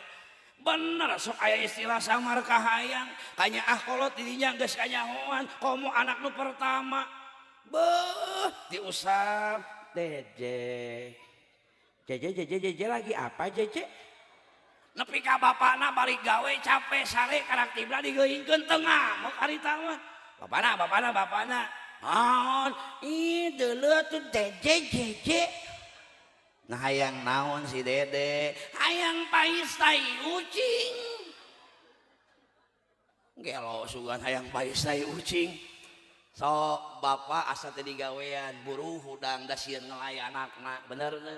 bener. Sok aya istilah samar kahayang kanya kolot didinya geus kanyahoan komo anak nu pertama beuh diusap Jeje lagi apa Jeje? Nepi ka bapakna balik gawe capek sare karak tibla digeuingkeun tengah mau karita mah. Bapakna. Naon? Ih deuleu tuh Jeje. Nah hayang naon si Dede? Hayang pais tai ucing. Gelo sugan hayang pais tai ucing. So bapak asa teh digawean buruh hudang da sieun ngelayan anakna. Bener teu?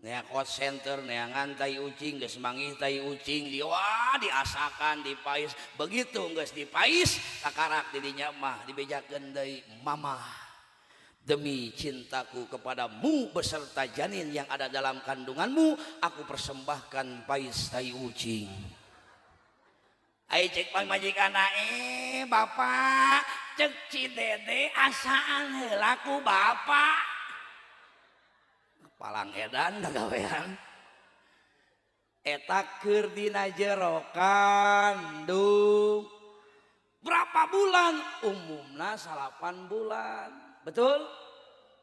Nea call center, nea ngantai ucing, geus manggih tai ucing, diasakan, dipais, begitu geus dipais, kakarak didinya mah dibejakeun deui mama. Demi cintaku kepadamu beserta janin yang ada dalam kandunganmu, aku persembahkan pais tai ucing. Ai cek pangmajikana bapak, cek ci Dede asaan heula ku bapak. Palang edan gagawean eta keur dina jero kandung berapa bulan? Umumna 8 bulan. Betul?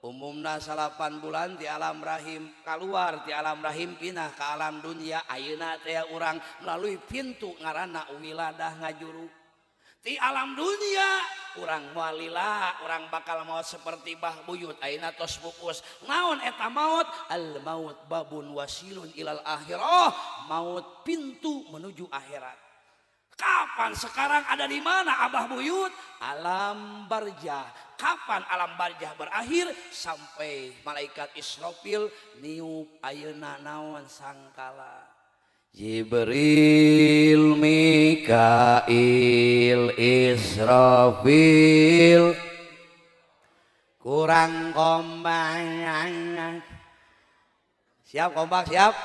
Umumna 8 bulan di alam rahim, keluar di alam rahim pindah ke alam dunia. Ayeuna teh urang melalui pintu ngaranna wiladah ngajuru. Di alam dunia urang mualila, urang bakal maut seperti Bah Buyut ayeuna tos pupus. Naon eta maut? Al maut babun wasilun ilal akhirah. Maut pintu menuju akhirat. Kapan sekarang ada di mana Abah Buyut? Alam barzah. Kapan alam barzah berakhir? Sampai malaikat Israfil niup ayeuna naon sangkala. Jibril, Mikail, Israfil kurang kompak. Siap kompak siap.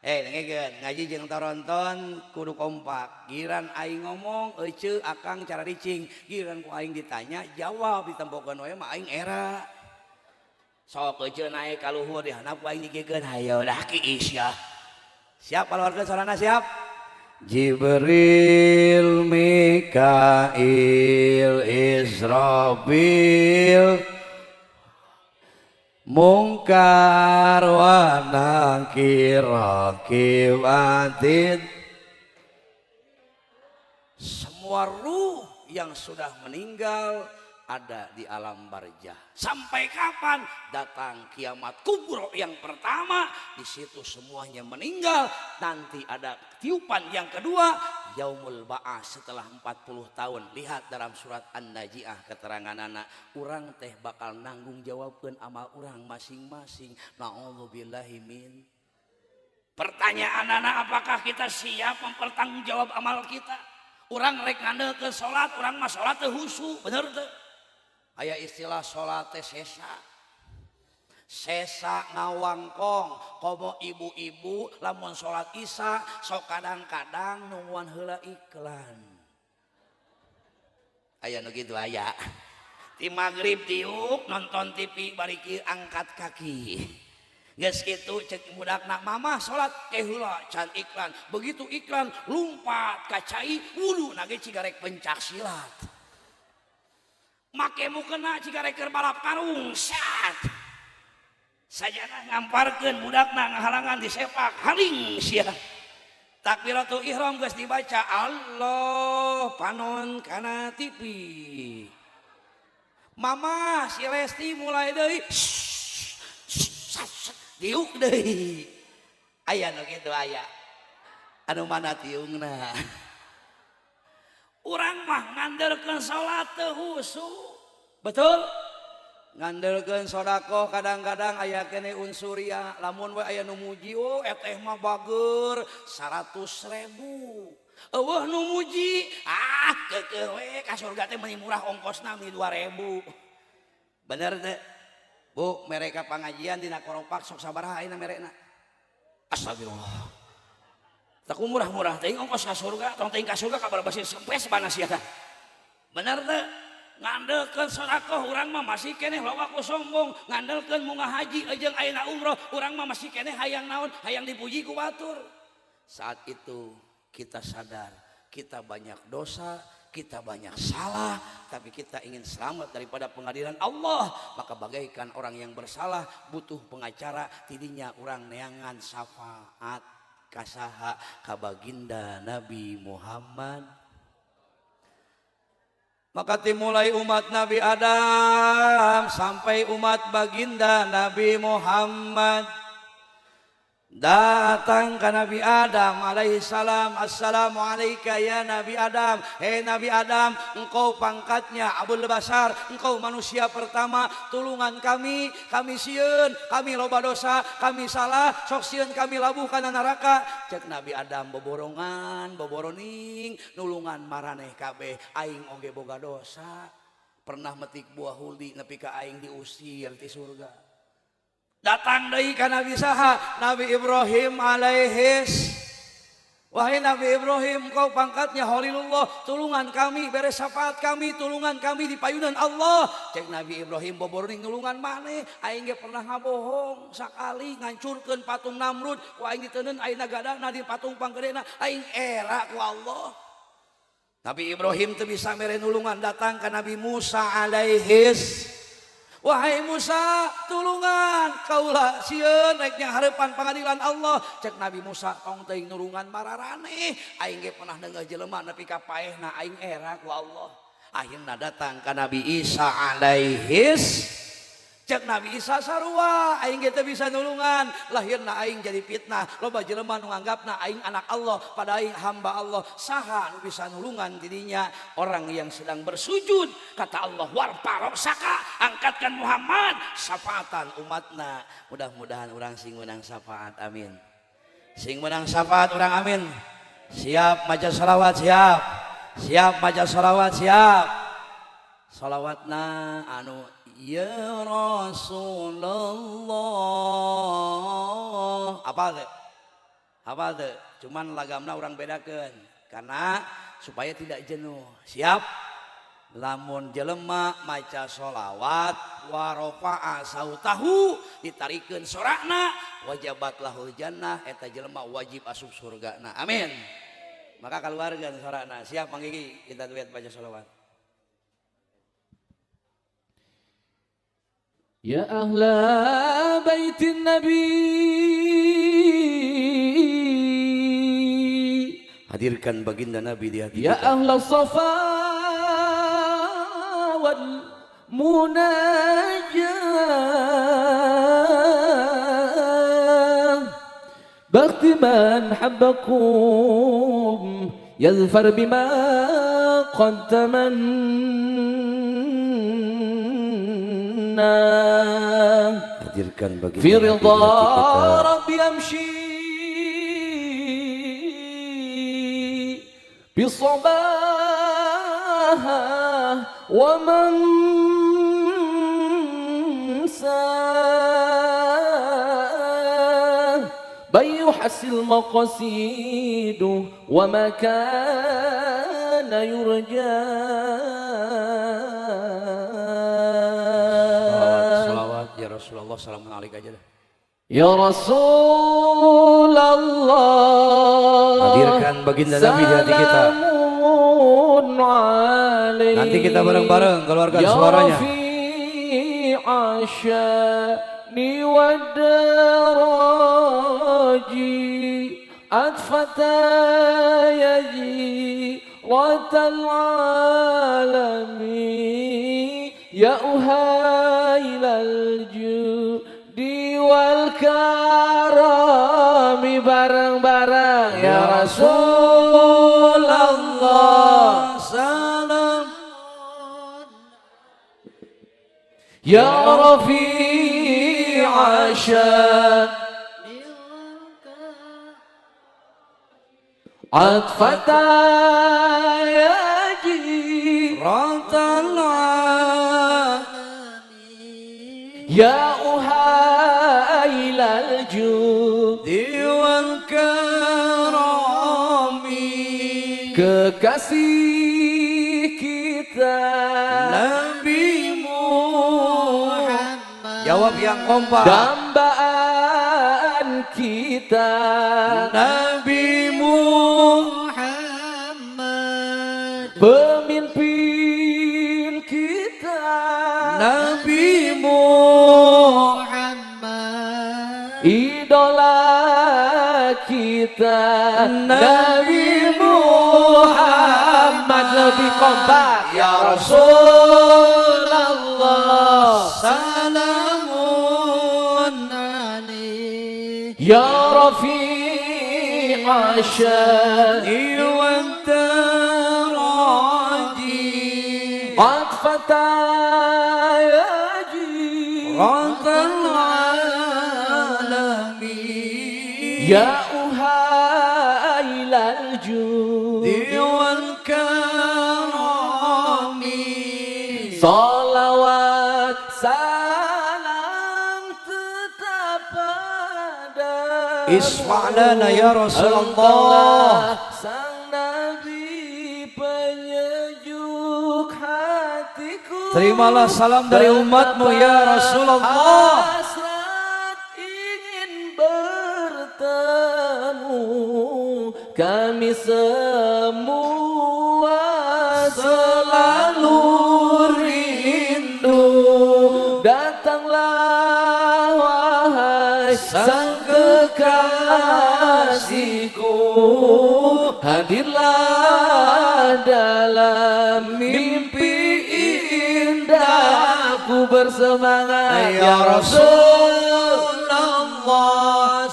Dengekeun ngaji jeung toronton kudu kompak. Giran aing ngomong euceuk akang cara ricing, giran ku aing ditanya jawab ditempokeun we mah aing era. Sok euceuk naik ka luhur di handap ku aing dikekeun hayo dah ki isya. Siap keluarga sorana siap. Jibril, Mikail, Israfil, Mungkar wa Nakir, Raqib Atid. Semua ruh yang sudah meninggal ada di alam barzah. Sampai kapan? Datang kiamat kubro yang pertama, di situ semuanya meninggal. Nanti ada tiupan yang kedua, yaumul ba'ats setelah 40 tahun. Lihat dalam surat An-Naji'ah keterangan anak, urang teh bakal nanggung jawabkeun amal urang masing-masing. Na'udzubillahi min. Pertanyaan anak, apakah kita siap mempertanggungjawab amal kita? Urang rek ngandeukeun salat, urang mah salat teh husu, bener teu? Aya istilah sholat teh sesa ngawangkong. Komo ibu-ibu lamun sholat isya sok kadang-kadang nungguan heula iklan. Aya nu kitu aya. Ti magrib tiuk nonton TV bariki angkat kaki. Geus kitu cek budakna mama salat heula can iklan. Begitu iklan lumpat ka cai wudu na ge cigarek pencak silat. Make mukena cigarek keur balap karung sat. Sajana ngamparkeun budakna ngahalangan di sepak haling sia. Takbiratul ihram geus dibaca Allah panon kana TV. Mama si Lesti mulai deui diuk deui. Aya nu kitu aya. Anu mana tiungna. Urang mah ngandelkeun salat teu husu. Betul? Ngandelkeun sedekah kadang-kadang aya keneh unsuria. Lamun we aya nu muji eteh mah bager 100.000. Eueuh nu muji, keukeuh we ka surga teh meuni murah ongkosna 2.000. Bener teh? Bu, mereka pengajian dina koropak sok sabaraha ayeuna merekna? Astagfirullah. Tak murah-murah teuing ongkos ka surga, tong teuing ka surga kabar basi sempes bana sia tah. Bener teh? Ngandelkeun sedekah urang mah masih keneh loba ku sombong, ngandelkeun munggah haji jeung ayeuna umroh, urang mah masih keneh hayang naon, hayang dipuji ku batur. Saat itu kita sadar kita banyak dosa, kita banyak salah, tapi kita ingin selamat daripada pengadilan Allah. Maka bagaikan orang yang bersalah butuh pengacara, tidinya orang neangan syafaat kasaha ka baginda Nabi Muhammad. Maka dimulai umat Nabi Adam sampai umat baginda Nabi Muhammad. Datang ke Nabi Adam alaihissalam. Assalamualaikum ya Nabi Adam. Hei Nabi Adam, engkau pangkatnya Abul Basar, engkau manusia pertama. Tulungan kami sieun, kami loba dosa, kami salah, sok sieun kami labuh kana neraka. Cek Nabi Adam boborongan, boboroning, nulungan maraneh kabeh. Aing oge boga dosa, pernah metik buah huli nepi ka aing diusir ti surga. Datang deui ka Nabi saha? Nabi Ibrahim alaihis. Wahai Nabi Ibrahim, kau pangkatnya Khalilullah, tulungan kami, beres syafaat kami, tulungan kami di payunan Allah. Cek Nabi Ibrahim boboroning tulungan maneh, aing ge pernah ngabohong sakali ngancurkeun patung Namrud, ku aing diteuneun ayeuna gadana di patung panggedena, aing era ku Allah. Nabi Ibrahim teu bisa mere nulungan, datang ka Nabi Musa alaihis. Wahai Musa, tulungan kaulah sieun rek nya hareupan pangadilan Allah. Cek Nabi Musa, tong teuing nulungan mararane, aing ge pernah deungeuh jelema nepi ka paehna aing era ku Allah. Akhirna datang ka Nabi Isa alaihis. Cek Nabi Isa sarua, aing ge teu bisa nulungan, lahirna aing jadi fitnah. Loba jelema nu nganggapna aing anak Allah, pada aing hamba Allah. Saha nu bisa nulungan dirinya? Orang yang sedang bersujud. Kata Allah, warparok saka, angkatkan Muhammad, syafaatan umatna. Mudah-mudahan orang sing menang syafaat, amin. Sing menang syafaat orang, amin. Siap maca salawat, siap. Siap maca salawat, siap. Salawatna anu ya Rasulullah. Apa tuh? Cuman lagamna orang bedakeun karena supaya tidak jenuh. Siap? Lamun jelema maca sholawat wa rafa'a sautahu, ditarikeun sorakna, wajabat lahul jannah, eta jelema wajib asup surgana. Amin. Maka keluarga sorakna. Siap manggigi kita duet baca sholawat. Ya ahla baitin nabi, hadirkan baginda Nabi di hati ya kita. ahla safa wal munajah, bakhti man habbakum yadhfar bima qaddaman hadirkan baginda fi Nabi di ridha hati kita. rabbi amshi bi sabaha wa man bayuhasil maqasidu wa ma kana yurja Rasulullah, assalamualaikum aja dah. Ya Rasulullah, Hadirkan baginda Nabi di hati kita. salamun alaik. Nanti kita bareng-bareng keluarkan Ya suaranya. Rafi'a sya'ni wa daraji atfata yaji ratal alami ya uhailal judi wal karami. Bareng-bareng ya Rasulullah, Salam ya Rafi'a sya'ni atfata yaji ratal ya uhailal judi wal karami. kekasih kita Nabi Muhammad. Jawab yang kompak. dambaan kita Nabi Muhammad. pemimpin kita Nabi Muhammad. idola kita Nabi Muhammad. Lebih kompak ya Rasulullah, Salamun alaik. ya Rafi'a sya'ni wa daraji atfata yaji ratal alamin. ya uhailal judi wal karami. salawat salam tetap pada Isfa'lana ya Rasulullah. Engkaulah sang Nabi penyejuk hatiku. Terimalah salam dari umatmu ya Rasulullah. Hasrat ingin bertemu kami semua selalu rindu. Datanglah wahai sang kekasihku, hadirlah dalam mimpi indahku. Bersemangat ya Rasulullah,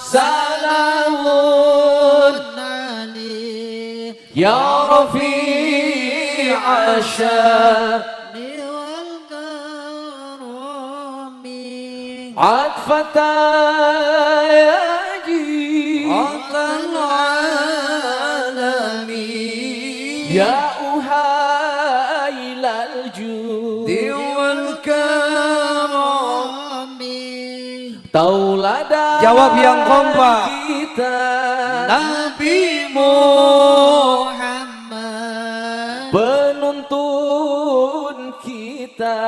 salamun alaik ya Rafi'a sya'ni wal karami atfata yaji ratal alamin. ya uhailal judi wal karami. tauladan Jawab yang kompak. kita Nabi Muhammad. penuntun kita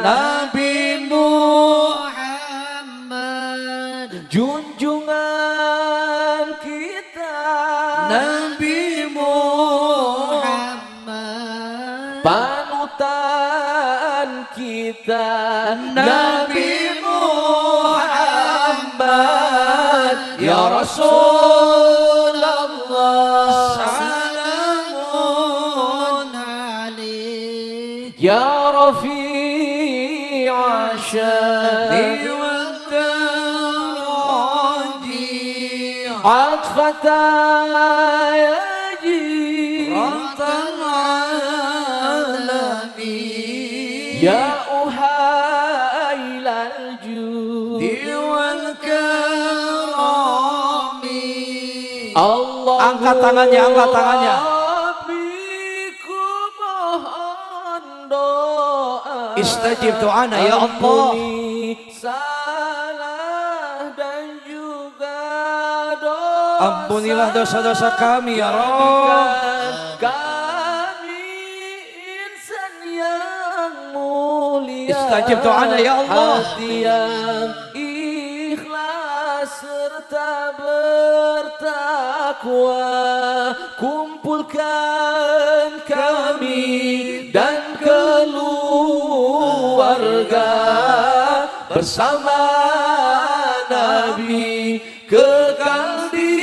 Nabi Muhammad. junjungan kita Nabi Muhammad. panutan kita Nabi Muhammad. ya Rasulullah, Salamun alaik. ya Rafi'a sya'ni wa daraji atfata yaji ratal alamin. ya uhailal judi wal karami. Allah. Angkat tangannya, angkat tangannya. Rabbiku mohon doa. Istajib doana ya Allah. Ampuni salah dan juga dosa. Ampunilah dosa-dosa kami ya Rabb. Kami insan yang mulia. Istajib doana ya Allah. Hati yang ikhlas serta bertakwa, kumpulkan kami dan keluarga bersama Nabi kekal di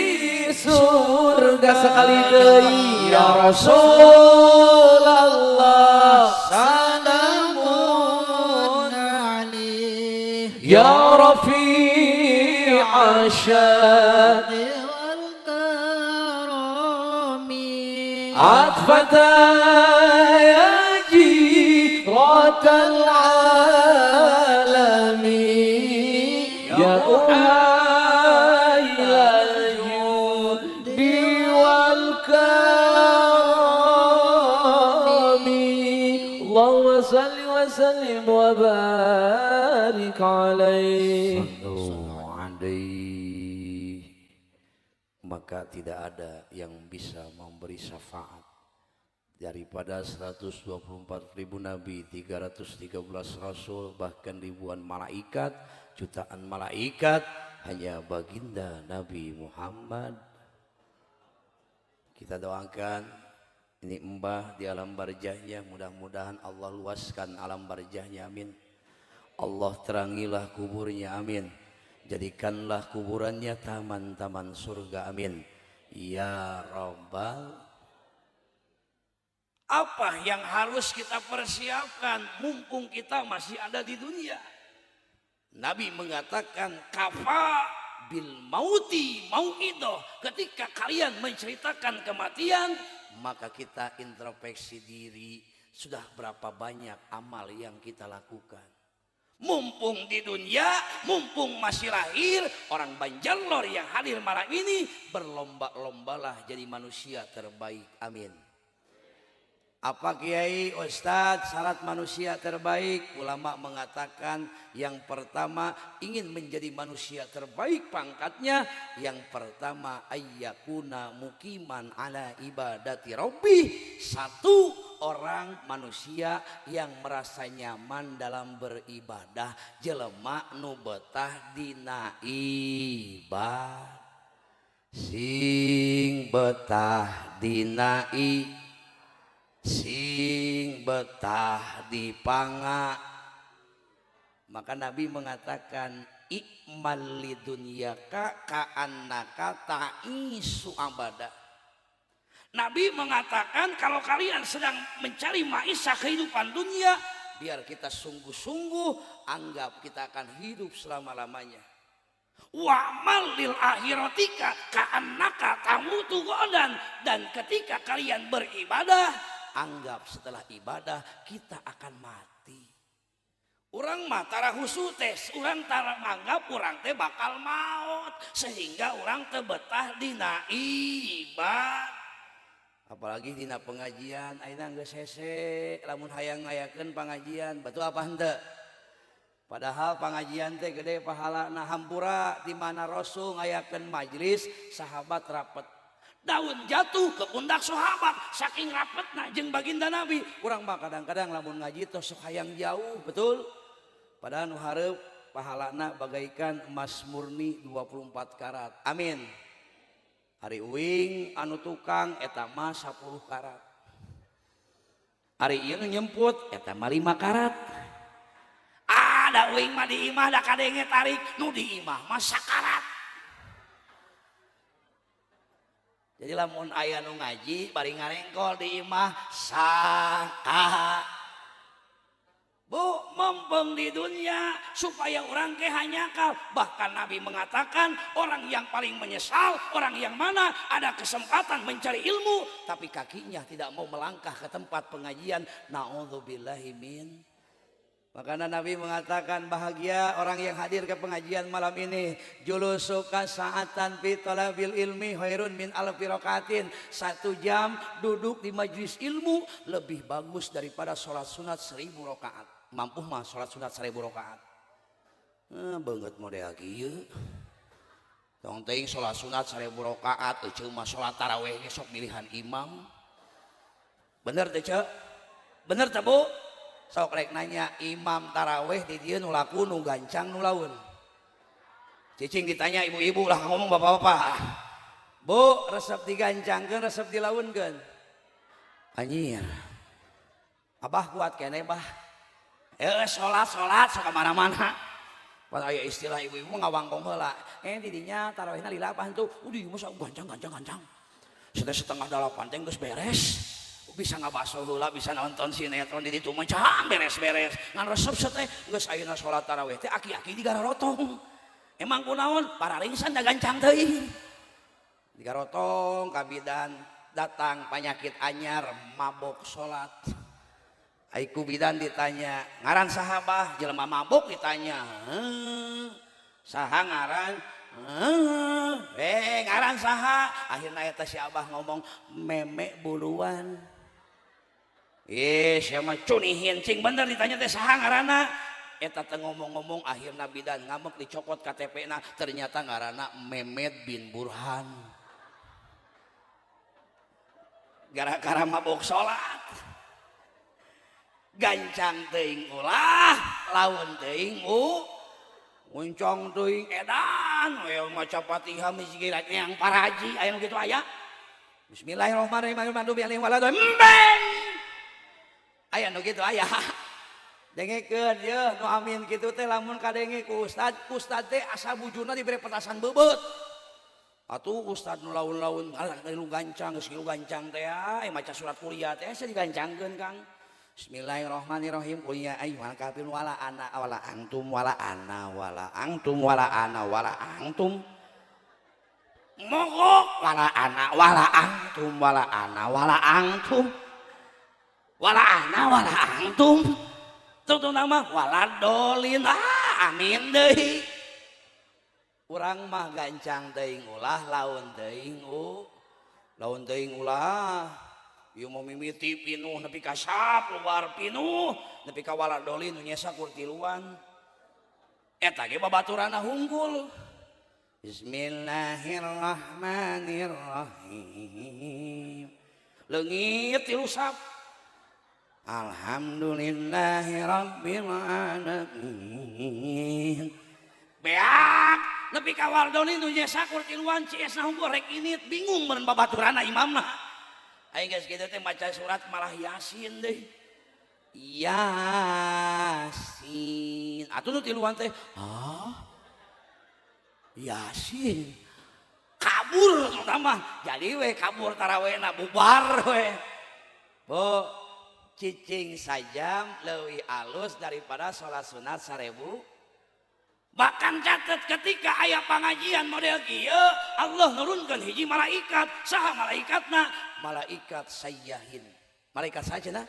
surga sekali deui ya Rasulullah. Salamun alaih Ya Rafi'a syad wal karami atfata ya jiratal alamin ya uhailal judi wal karami. Allahumma salli wa sallim wa barik alaih. Maka tidak ada yang bisa memberi syafaat daripada 124.000 nabi, 313 rasul, bahkan ribuan malaikat, jutaan malaikat, hanya baginda Nabi Muhammad. Kita doakan ini Mbah di alam barzahnya, mudah-mudahan Allah luaskan alam barzahnya, amin. Allah terangilah kuburnya, amin. Jadikanlah kuburannya taman-taman surga, amin. Ya Rabbal. Apa yang harus kita persiapkan mumpung kita masih ada di dunia? Nabi mengatakan kafa bil mauti mau'idoh. Ketika kalian menceritakan kematian, maka kita introspeksi diri, sudah berapa banyak amal yang kita lakukan. Mumpung di dunia, mumpung masih lahir, orang Banjarlor yang hadir malam ini, berlomba-lombalah jadi manusia terbaik, amin. Apa Kiai Ustadz syarat manusia terbaik? Ulama mengatakan yang pertama, ingin menjadi manusia terbaik pangkatnya, yang pertama ayyakuna mukiman ala ibadati rabbih. Satu, orang manusia yang merasa nyaman dalam beribadah, jelema nu betah dina ibadah, sing betah dina sing betah di panga. Maka Nabi mengatakan ikmal lidunyaka ka'annaka ta'isu abada. Nabi mengatakan kalau kalian sedang mencari maisha kehidupan dunia, biar kita sungguh-sungguh anggap kita akan hidup selama-lamanya. Wa'mal lil akhiratika ka'annaka tamutu godan. Dan ketika kalian beribadah, anggap setelah ibadah kita akan mati. Urang mah tara husu teh, urang tara nganggap urang teh bakal maut, sehingga urang teh betah dina ibadah. Apalagi dina pengajian, ayeuna geus hese lamun hayang ngayakeun pengajian, betul apa henteu? Padahal pengajian teh gede pahalana, hampura di mana Rasul ngayakeun majlis, sahabat rapet. Daun jatuh ke pundak sahabat saking rapetna jeung baginda Nabi. Urang mah kadang-kadang lamun ngaji tos sok hayang jauh, betul? Padahal nu hareup pahalana bagaikan emas murni 24 karat. Amin. Ari uing anu tukang eta mah 10 karat. Ari ieu nu nyemput eta mah 5 karat. Ada uing mah di imah da kadenge tarik, nu di imah mah sakarat. Jadi lamun aya nu ngaji bari ngarengkol di imah saha. Bu, mumpung di dunia supaya orang ke hanyakal. Bahkan Nabi mengatakan orang yang paling menyesal, orang yang mana ada kesempatan mencari ilmu tapi kakinya tidak mau melangkah ke tempat pengajian. Na'udzubillahi min. Makanya Nabi mengatakan bahagia orang yang hadir ke pengajian malam ini. Julusuka sa'atan fi talabil ilmi khairun min alfi rakatin. 1 jam duduk di majlis ilmu lebih bagus daripada sholat sunat 1000 rakaat. Mampu mah sholat sunat 1000 rakaat. Banget model kieu. Tong teuing sholat sunat 1000 rakaat, euceung mah sholat tarawih sok pilihan imam. Bener teh, Cek? Bener teh, Bu? sok rek nanya imam taraweh di dieu nu laku nu gancang nu laun. Cicing ditanya ibu-ibu lah ngomong bapak-bapak. Bu, resep digancangkeun resep dilaunkeun. Anjir. Abah kuat kene bah. Salat sok mana-mana. Pas aya istilah ibu-ibu ngawangkong heula. Didinya tarawihna lila tuh. Udah masa gancang. Setengah 8 teh geus beres. Bisa ngabaso heula, bisa nonton sinetron di ditu mah beres-beres. Ngan resep teh geus ayeuna salat tarawih teh aki-aki digararotong. Emang kunaon? Pararingsan da gancang teuing. Digarotong kabidan datang penyakit anyar mabok salat. Aiku bidan ditanya, ngaran saha bah? Jelema mabok ditanya. Saha ngaran? Ngaran saha? Akhirna eta si Abah ngomong meme buluan. Sia mah cunihin cing bener ditanya teh saha ngaranna? Eta teh ngomong-ngomong akhirna bidan ngamuk dicopot KTP-na ternyata ngaranna Mehmet bin Burhan. Gara-gara mabok salat. Gancang teuing ulah, lawan teuing muncong teuing edan, we maca Fatihah misi yang para haji aya nu kitu aya. Bismillahirrahmanirrahim. Aya nu kitu aya. Dengekeun ye nu amin kitu teh lamun kadenge ku ustad teh asa bujurna dibere petasan bebeut. Atuh ustad nu laun-laun nu gancang geus kitu gancang teh maca surat kuliah teh asa digancangkeun Kang. Bismillahirrahmanirrahim. Qul ya ayyuhal kafirun wala ana wala antum wala ana wala antum wala ana wala antum. Mogok wala ana wala antum wala ana wala antum wala ana wala antum. Tuh nama waladolin amin deui. Urang mah gancang teuing ulah laun teuing ulah. Ieu mau mimiti pinuh nepi ka luar pinuh nepi ka waladolin nu nyesa kurtiluan. Eta ge babaturanna hunggul. Bismillahirrahmanirrahim. Leungit tilu sap. Alhamdulillahirabbil alamin. Beak nepi ka waladolin nu nyesa kurtiluan ciesna hunggul rek init bingung meureun babaturanna imamna. Aing geus kitu teh maca surat malah Yasin deh. Yasin. Atuh nu tiluan teh, Yasin. Kabur terutama. Jadi we kabur tarawehna bubar we. Bu, cicing sajam leuwih alus daripada salat sunat 1000. Bahkan catat ketika aya pangajian model kieu Allah nurunkan hiji malaikat. Saha malaikatna? Malaikat sayyahin. Malaikat saja nah.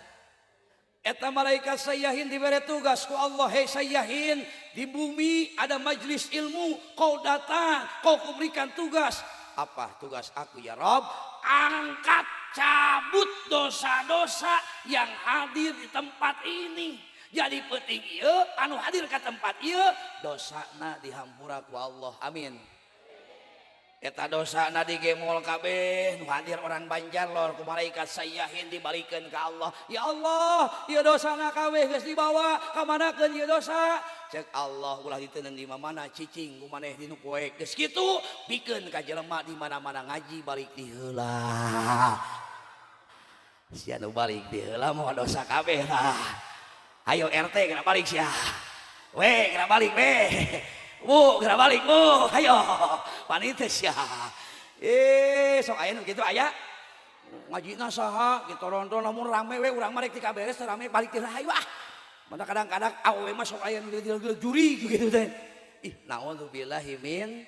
Eta malaikat sayyahin diberi tugas ku Allah. Hei sayyahin, di bumi ada majlis ilmu, kau datang, kau kuberikan tugas. Apa tugas aku ya Rob? Angkat cabut dosa-dosa yang hadir di tempat ini. Jadi penting ieu anu hadir ke tempat ieu dosana dihampura ku Allah. Amin. Eta dosana digemol kabeh nu hadir orang Banjar lor ku malaikat sayyahin dibalikeun ka Allah. Ya Allah, ieu dosana kabeh geus dibawa ka manakeun ieu dosa? Cek Allah ulah diteuneun di mana cicing ku maneh dinu poek. Geus kitu pikeun ka jelema di mana-mana ngaji balik di heula. Sia nu balik di heula moal dosa kabeh lah. Ayo RT kena balik sia. We kena balik we. Bu kena balik bu. Ayo panitia sia. Sok aya nu kitu aya. Ngajina saha kitu ronton lamun rame we urang mah rek ti kaberes rame balik ti hayu ah. Mata kadang-kadang awewe mah sok aya nu juri gitu teh. Naudzubillahi min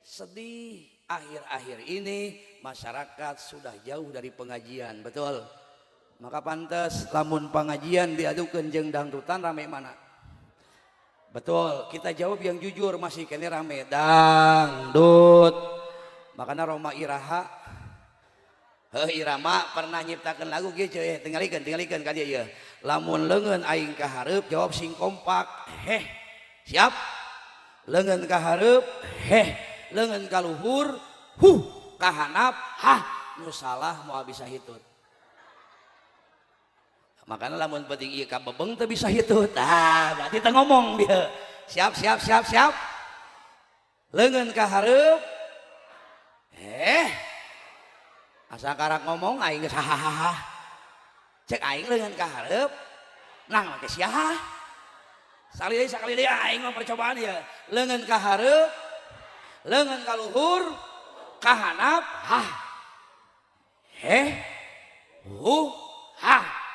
sedih. Akhir-akhir ini masyarakat sudah jauh dari pengajian, betul? Maka pantas lamun pengajian diadukeun jeung dangdutan rame mana? Betul, kita jawab yang jujur masih kene rame dangdut. Makanya Roma Iraha Irama pernah nyiptakeun lagu kieu cuy, tingalikeun ka dieu ieu. Lamun leungeun aing ka hareup jawab sing kompak. Heh. Siap? Leungeun ka hareup, heh. Leungeun ka luhur, ka handap, hah. Nu salah moal bisa hitut. Makanya lamun penting iya kabebeng teu bisa hitut. Berarti teu ngomong dia. Siap. Leungeun ka hareup. Asa karak ngomong aing geus hahaha. Cek aing leungeun ka hareup. Nang make sia. Sakali deui aing mah percobaan ya. Leungeun ka hareup. Leungeun ka luhur. Ka handap.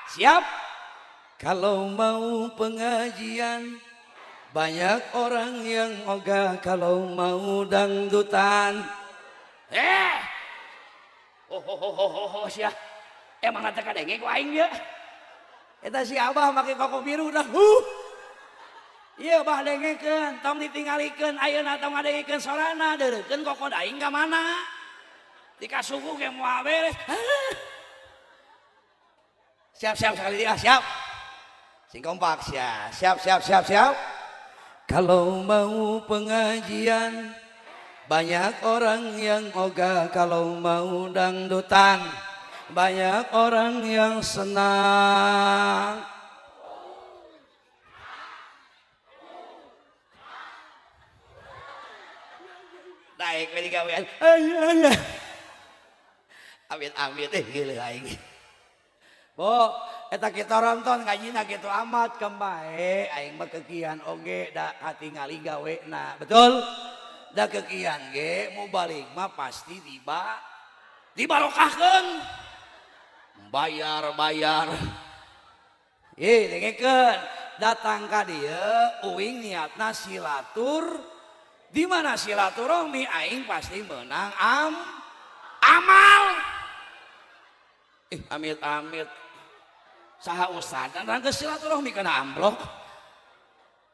Siap. Kalau mau pengajian banyak orang yang ogah, kalau mau dangdutan sia emang nanti kadenge ku aing dia eta si Abah make koko biru dah iya bah dengekeun tong ditinggalikeun ayeuna tong ngadengikeun sorana deurekeun koko daing ka mana di kasuku ge moal beres. Siap sekali dia siap sing kompak siap. Kalau mau pengajian banyak orang yang ogah, kalau mau dangdutan banyak orang yang senang. Naik we digawean. Amit geuleuh aing. Bo, eta kita nonton ngajina kitu amat kembae aing mah kekian oge da katingali gawena. Betul? Da kekian ge mubalik mah pasti dibarokahkeun. Bayar. Dengekeun datang ka dieu uing niatna silatur. Di mana silaturahmi aing pasti menang amal. Amit. Saha ustad dan rangka silaturahmi kena amplok.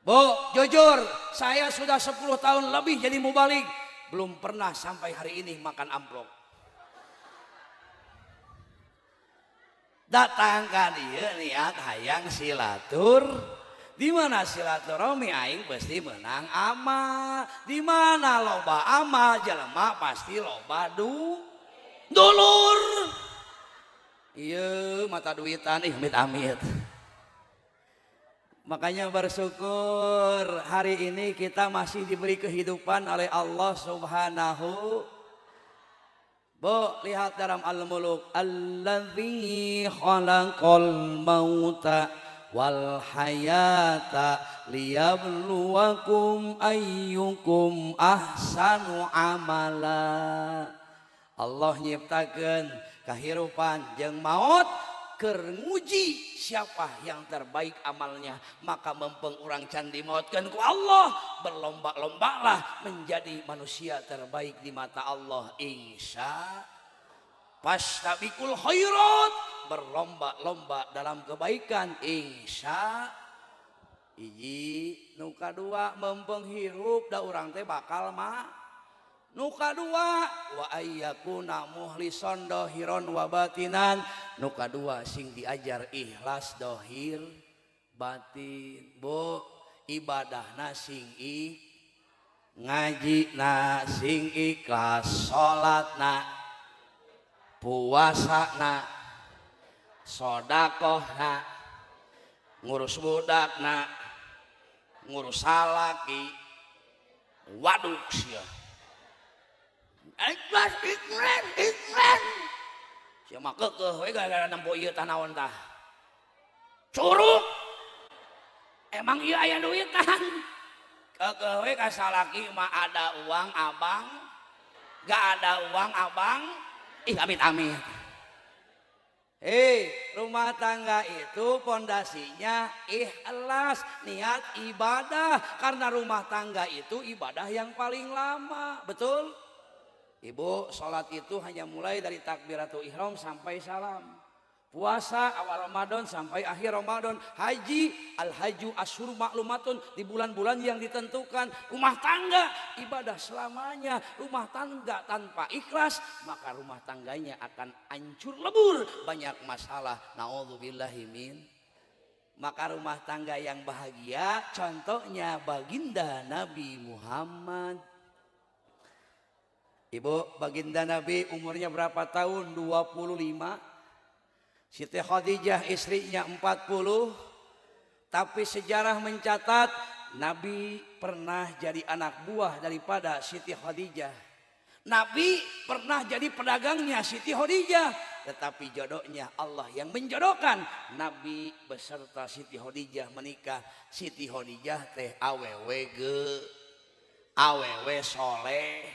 Bo, jujur saya sudah 10 tahun lebih jadi mubalik, belum pernah sampai hari ini makan amplok. Datang ka dieu niat hayang silatur. Di mana silaturahmi aing pasti menang amal. Di mana loba amal jelema pasti loba dulur. Iya mata duitan amit. Makanya bersyukur hari ini kita masih diberi kehidupan oleh Allah Subhanahu. Bo, lihat dalam Al-Muluk, alladzi khalaqal mauta wal hayata liyabluwakum ayyukum ahsanu amala. Allah nyiptakeun kahirupan jeung maut keur nguji siapa yang terbaik amalnya, maka mempeng urang can dimautkeun ku Allah, berlomba-lombalah menjadi manusia terbaik di mata Allah. Insya fastabiqul khairat, berlomba-lomba dalam kebaikan. Insya hiji nu kadua mempeng hirup da urang teh bakal mah. Nu kadua wa ayyakuna muhlison dohiron wa batinan. Nu kadua sing diajar ikhlas dohir batin. Bu, ibadahna sing ngajina sing ikhlas, salatna, puasana, sodakohna, ngurus budakna, ngurus salaki. Waduh sia ikhlas. Sia mah keukeuh we gara-gara nempo ieu tah naon tah. Curug. Emang ieu aya duitan. Keukeuh we ka salaki mah ada uang abang, gak ada uang abang. Amit. Rumah tangga itu pondasinya ikhlas, niat ibadah. Karena rumah tangga itu ibadah yang paling lama, betul? Ibu, sholat itu hanya mulai dari takbiratul ihram sampai salam. Puasa awal Ramadan sampai akhir Ramadan. Haji, al-haju asyhur maklumatun, di bulan-bulan yang ditentukan. Rumah tangga ibadah selamanya. Rumah tangga tanpa ikhlas, maka rumah tangganya akan hancur lebur, banyak masalah. Naudzubillahi min. Maka rumah tangga yang bahagia contohnya baginda Nabi Muhammad. Ibu, baginda Nabi umurnya berapa tahun? 25. Siti Khadijah istrinya 40, tapi sejarah mencatat Nabi pernah jadi anak buah daripada Siti Khadijah. Nabi pernah jadi pedagangnya Siti Khadijah, tetapi jodohnya Allah yang menjodohkan Nabi beserta Siti Khadijah menikah. Siti Khadijah teh awewe ge, awewe soleh,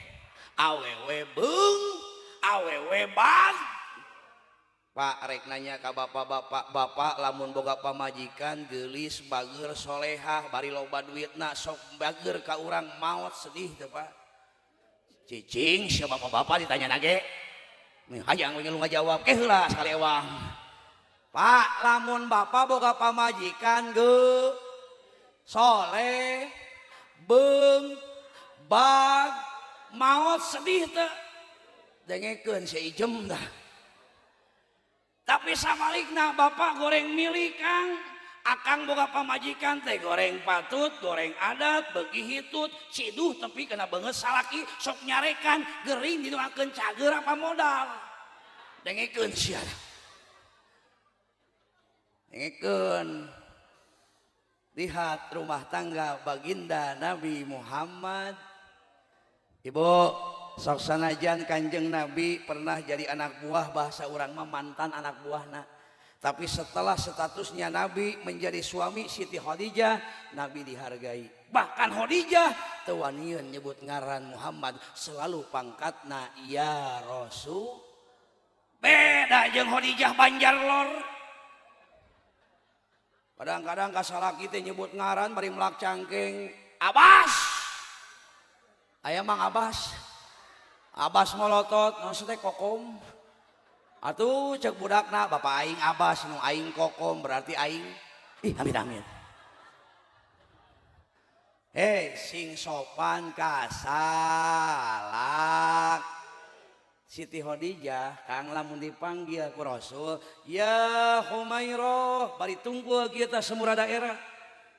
awewe beung, awewe bang. Pak rek nanya ka bapak lamun boga pamajikan geulis bager solehah bari loba duitna sok bager ka urang maot sedih teh Pak. Cicing sia bapak-bapak ditanya nage. Nih hayang we lu ngajawab ke heula sekali ewang. Pak lamun bapak boga pamajikan ge soleh beung bag maot sedih teh. Dengekeun si ijem dah. Tapi sabalikna bapak goreng milih Kang, akang boga pamajikan teh goreng patut, goreng adat, beuki hitut, ciduh tapi kena beungeut salaki sok nyarekan gering dinuakeun cager apa modal. Dengekeun sia. Dengekeun. Lihat rumah tangga baginda Nabi Muhammad. Ibu, sok sanajan Kanjeng Nabi pernah jadi anak buah, bahasa orang mah mantan anak buahna. Tapi setelah statusnya Nabi menjadi suami Siti Khadijah, Nabi dihargai. Bahkan Khadijah teu wanieun nyebut ngaran Muhammad, selalu pangkatna ya Rasul. Beda jeung Khadijah Banjarlor. Kadang-kadang kasalaki teh nyebut ngaran bari melak cangking, Abbas. Aya Mang Abbas. Abbas molotot, maksudnya kokom. Atuh cek budakna, bapak aing Abbas, nu aing kokom berarti aing. Ih, amit-amit. Hei, sing sopan kasalak. Siti Khadijah, Kang lamun dipanggil ku Rasul, ya Humairah, bari tunggu kita semua daerah.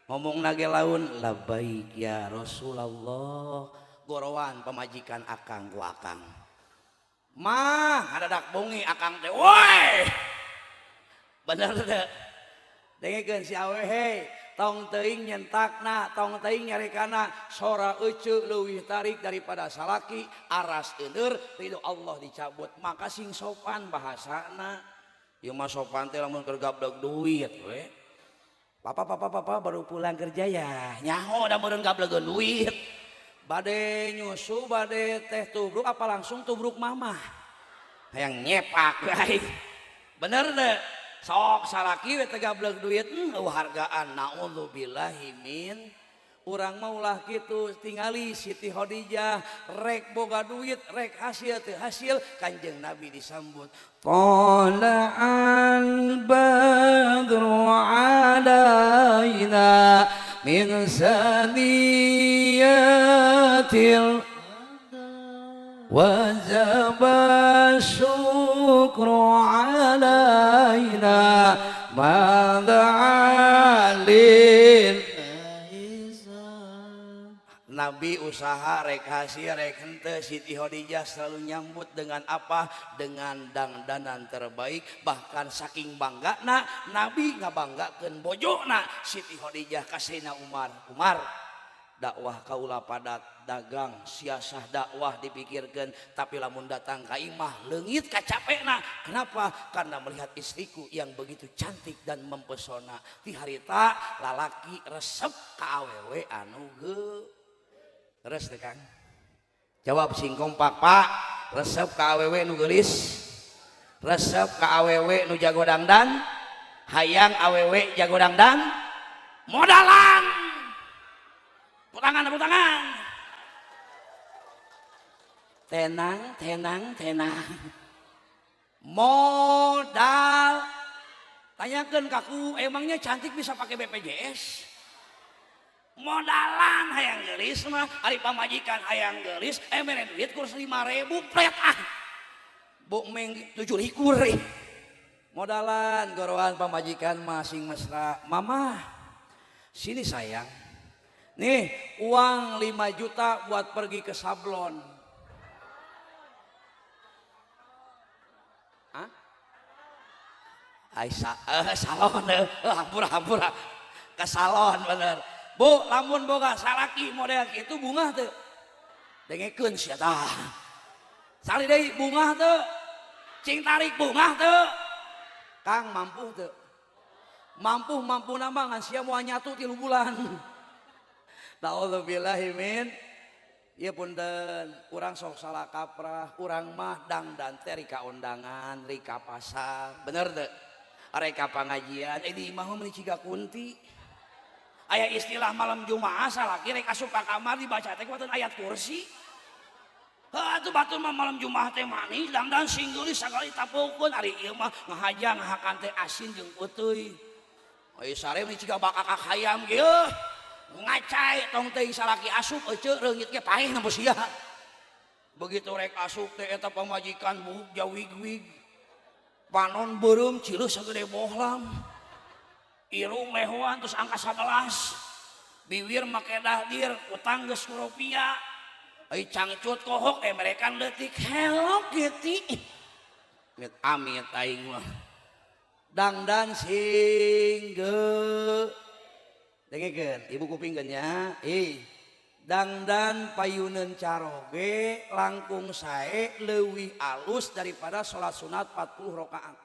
Ngomong nage laun, labbaik ya Rasulullah. Gorowan pemajikan akang ku akang. Mah hadadak bongi akang teh, woi. Bener teh. Dengekeun si awewe hei, tong teuing nyentakna, tong teuing nyarekana, sora euceuk leuwih tarik daripada salaki, aras eur ridho Allah dicabut. Maka sing sopan bahasana. Ieu mah sopan teh lamun keur gablek duit we. Papa baru pulang kerja ya. Nyaho da meureun gablegeun duit. Bade nyusu, bade teh tubruk apa langsung tubruk mama yang nyepak guys. Bener deh, sok salaki we teh gablek duit hargaan. Naudzubillahi min. Urang maulah kitu tingali Siti Khadijah rek boga duit rek hasil teh hasil Kanjeng Nabi disambut tala'al badru alaina min saniyatil wajaba syukru alaina mada'alin. Nabi usaha rek hasil rek henteu, Siti Khadijah selalu nyambut dengan apa? Dengan dangdanan terbaik. Bahkan saking banggana Nabi ngabanggakeun bojona Siti Khadijah kasihna Umar. Umar, dakwah kaula padat dagang siasah dakwah dipikirkeun, tapi lamun datang ka imah leungit kacapena. Kenapa? Karena melihat istriku yang begitu cantik dan mempesona. Ti harita lalaki resep ka awewe anu geu. Terus deh Kang, jawab sing kompak Pak. Resep ka awewe nu geulis, resep ka awewe nu jago dangdan, hayang awewe jago dangdan, modalan. Putangan. Tenang. Modal. Tanyakeun kaku, emangnya cantik bisa pakai BPJS? Modalan hayang geulis mah ari pamajikan hayang geulis mere duit kurs 5.000 pret bu meng 7 likur modalan gorowan pamajikan masing mesra. Mama sini sayang, nih uang 5 juta buat pergi ke sablon. salon hampura ke salon bener. Bu, lamun boga salaki model gitu bunga tuh dengekeun sia tah. Sali deui bunga tuh. Cing tarik bunga tuh. Kang mampu tuh. Mampu nama ngan sia moal nyatu 3 bulan. Naudzubillahi min. Ieu punten urang sok salah kaprah, urang mah dangdan teh rika undangan, rika pasar. Bener teu? Reka pangajian di imah mah ciga kunti. Aya istilah malam Jumaah salaki rek asup ka kamar dibaca teh kuatan ayat kursi. Atuh batur mah malam Jumaah teh manis dangdan singgeulis sagali tapukeun ari ieu mah ngahaja ngahakan teh asin jeung peutuy. Ai sare mah ciga bakakak hayam ge ngacai tong teh salaki asup eceu reungit ge paeh na sia. Begitu rek asup teh eta pamajikan buuk jawig-wig. Panon beureum cileus sagede bohlam. Irung lehoan terus angka 11. Biwir make dahdir utang geus rupiah. Ai cangcut kohok mereka leutik hello geuti. Amit aing mah. Dangdan singgeu. Dengekeun, ibu kupingkeun nya. Dangdan payuneun caroge langkung sae leuwih alus daripada salat sunat 40 rakaat.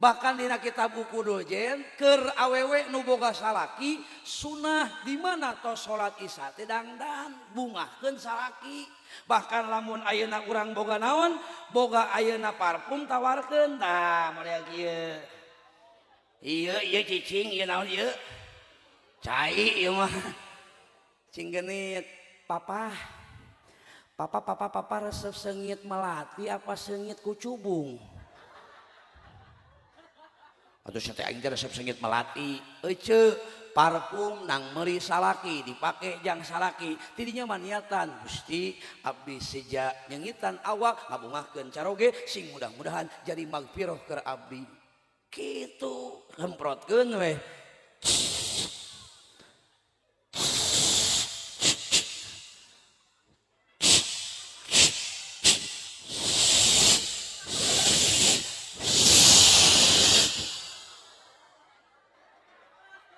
Bahkan dina kitab buku dojen keur awewe nu boga salaki sunah di mana tos salat isya teh dangdan bungahkeun salaki. Bahkan lamun ayeuna urang boga naon, boga ayeuna parfum tawarkeun tah model kieu. Ieu cicing ieu naon ieu? Cai ieu mah. Cing genit, papa resep sengit melati apa sengit kucubung? Atuh teh aing resep sengit melati. Ece parfum nang meuri salaki dipake jang salaki. Tidinya maniatan Gusti abdi seja nyengitan awak ngabungahkeun caroge sing mudah-mudahan jadi magfirah keur abdi. Kitu hemprotkeun we.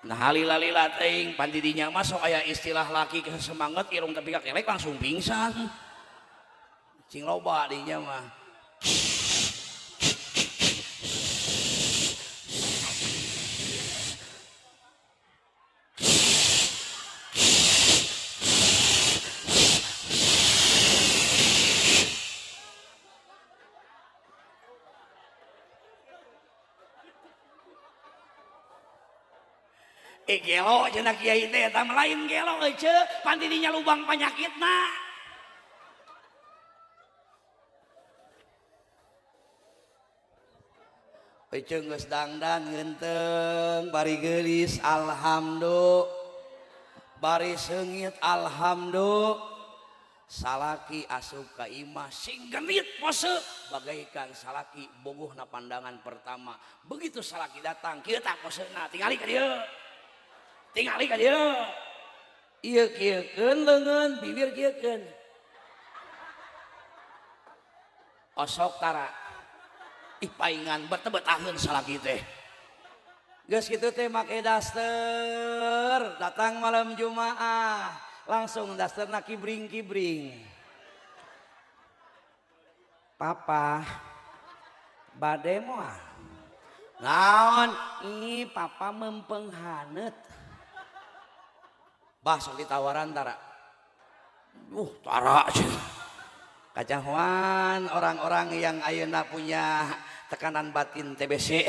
Nah halila-lila teuing pan didinya mah sok aya istilah laki semangat irung tapi kelek langsung pingsan. Cing loba dinya mah. Gelo cenah kiai teh eta lain gelo euy pan didinya lubang panyakitna. Euy geus dangdan ngeunteung bari geulis alhamdulillah. Bari seungit alhamdulillah. Salaki asup ka imah sing genit pose bagaikan salaki bogohna pandangan pertama. Begitu salaki datang kieu tah posena tingali ka dieu. Tingali ka dieu. Ieu kieukeun leungeun bibir kieukeun. Osok tara. Ih paingan betah-betaheun salaki teh. Geus kitu teh make daster, datang malam Jumaah, langsung dasterna kibring-kibring. Papa bade moal. Naon? Ih papa mempeng haneut. Bah sok ditawaran tara. Tara sih. Kacahuan orang-orang yang ayeuna punya tekanan batin TBC.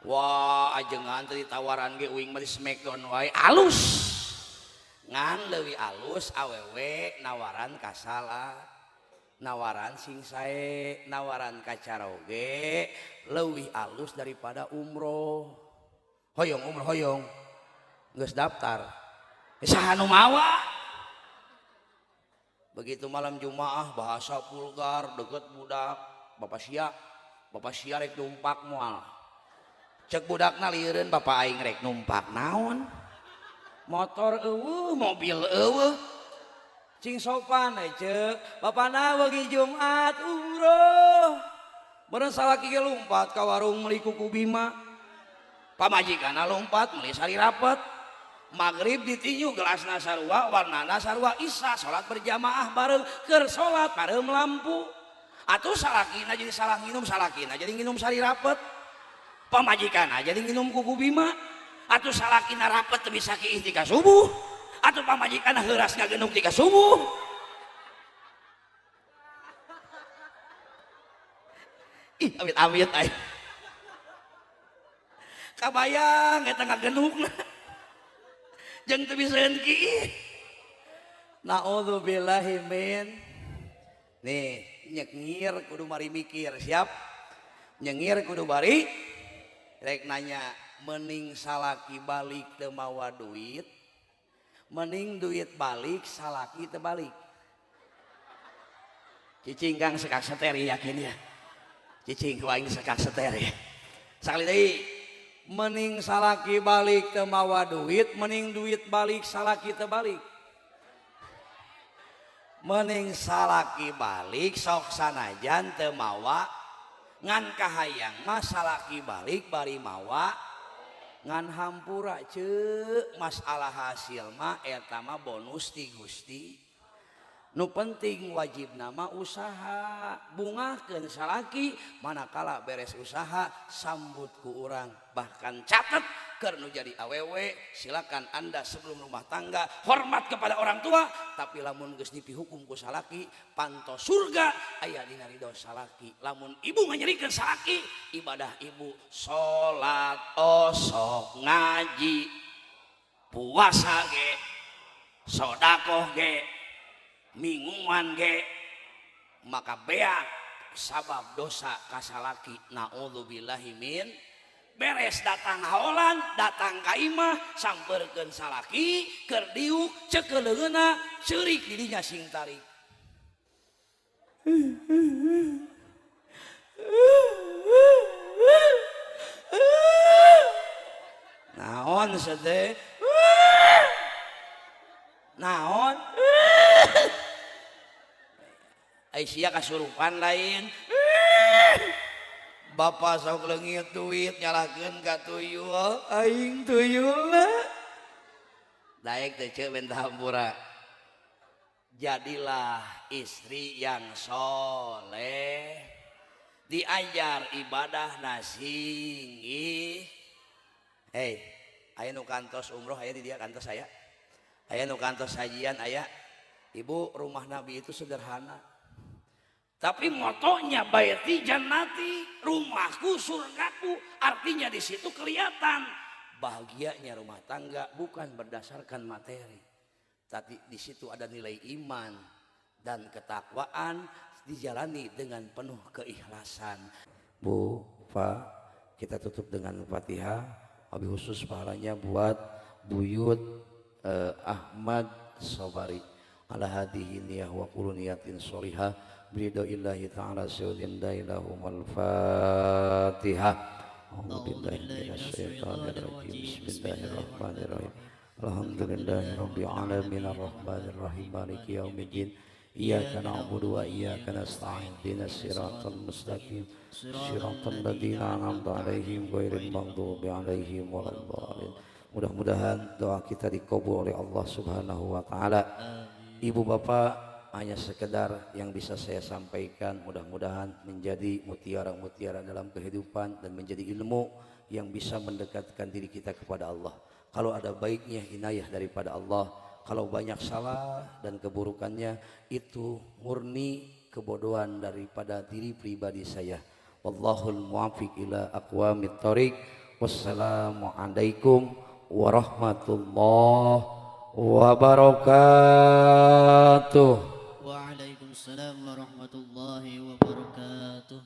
Wah ajengan tadi tawaran ge uing mah di smackdown wae alus. Ngan leuwih alus awewe nawaran ka salat. Nawaran sing sae, nawaran ka caroge leuwih alus daripada umroh. Hoyong umroh hoyong. Geus daftar. Saha nu mawa. Begitu malam Jumaah bahasa vulgar deket budak bapak sia rek numpak moal. Cek budakna lieureun bapak aing rek numpak naon? Motor eueuh, mobil eueuh. Cing sopan ceuk, bapana bagi Jumat umroh. Meureun salaki ge lompat ka warung meuli kuku Bima. Pamajikanna lompat meuli sari rapet. Maghrib ditinju gelasna sarua, warnana sarua, isya salat berjamaah bareng keur salat pareum lampu. Atuh salakina jadi salah nginum, salakina jadi nginum sari rapet. Pamajikanna jadi nginum kuku Bima. Atuh salakina rapet teu bisa kiih tika subuh. Atuh pamajikanna heuras ngageunung tika subuh. Ih, amit-amit ay. Kabayang eta ngageunungna. Jeung teu bisaeun kiih. Naudzubillahi min. Nih, nyengir kudu mari mikir, siap? Nyengir kudu bari. Rek nanya, mending salaki balik teu mawa duit, mending duit balik salaki teu balik. Cicing Kang sekak seter yakin ya. Cicing ku aing sekak seter ya. Sakali deui. Mending salaki balik teu mawa duit, mending duit balik salaki teu balik. Mending salaki balik sok sanajan teu mawa, ngan kahayang mah salaki balik bari mawa ngan hampura ceuk. Masalah hasil mah eta mah bonus ti Gusti. Nu penting wajib nama usaha. Bungakeun salaki manakala beres usaha sambut ku urang. Bahkan catet keur nu jadi awewe silakan Anda sebelum rumah tangga hormat kepada orang tua, tapi lamun geus dipihukum ku salaki pantos surga aya dina ridho salaki. Lamun ibu nganyerikeun salaki ibadah ibu salat osok ngaji puasa ge sedekah ge minguan ge maka beak sabab dosa kasalaki. Naudzubillahi min. Beres datang haolan datang ka imah sampeurkeun salaki keur diuk ceukeleungeuna ceurik di dinya sing tarik. Naon sete? Naon? Aisyah kasurupan lain. Bapak sok leungit duit nyalahkeun ka tuyul, aing tuyulna. Daek teh ceuk bentah hampura. Jadilah istri yang soleh, diajar ibadah nasingih. Hei, aya nu kantos umroh aya di dia kantos saya. Aya nu kantos hajian aya. Ibu, rumah Nabi itu sederhana. Tapi motonya baiti jannati, rumahku surgaku. Artinya di situ kelihatan bahagianya rumah tangga bukan berdasarkan materi, tapi di situ ada nilai iman dan ketakwaan dijalani dengan penuh keikhlasan. Bu, Pak, kita tutup dengan Fatihah. Wabil khusus pahalanya buat Buyut Ahmad Sobari ala hadihi niyah wa kullu niyatin sholihah biridho illahi ta'ala sayyidin dailahumul Fatihah. A'udzubillahi minasyaitonir rajim. Bismillahirrahmanirrahim. Alhamdulillahi rabbil alamin arrahmanir rahim maliki yaumiddin. Iyyaka na'budu wa iyyaka nasta'in ihdinas siratal mustaqim siratal ladzina an'amta 'alaihim ghairil maghdubi 'alaihim waladdallin. Mudah-mudahan doa kita dikabul oleh Allah Subhanahu wa taala. Ibu bapak, hanya sekedar yang bisa saya sampaikan, mudah-mudahan menjadi mutiara-mutiara dalam kehidupan dan menjadi ilmu yang bisa mendekatkan diri kita kepada Allah. Kalau ada baiknya inayah daripada Allah, kalau banyak salah dan keburukannya itu murni kebodohan daripada diri pribadi saya. Wallahul muwaffiq ila aqwamit thoriq. Wassalamualaikum warahmatullahi wabarakatuh. Waalaikumsalam warahmatullahi wabarakatuh.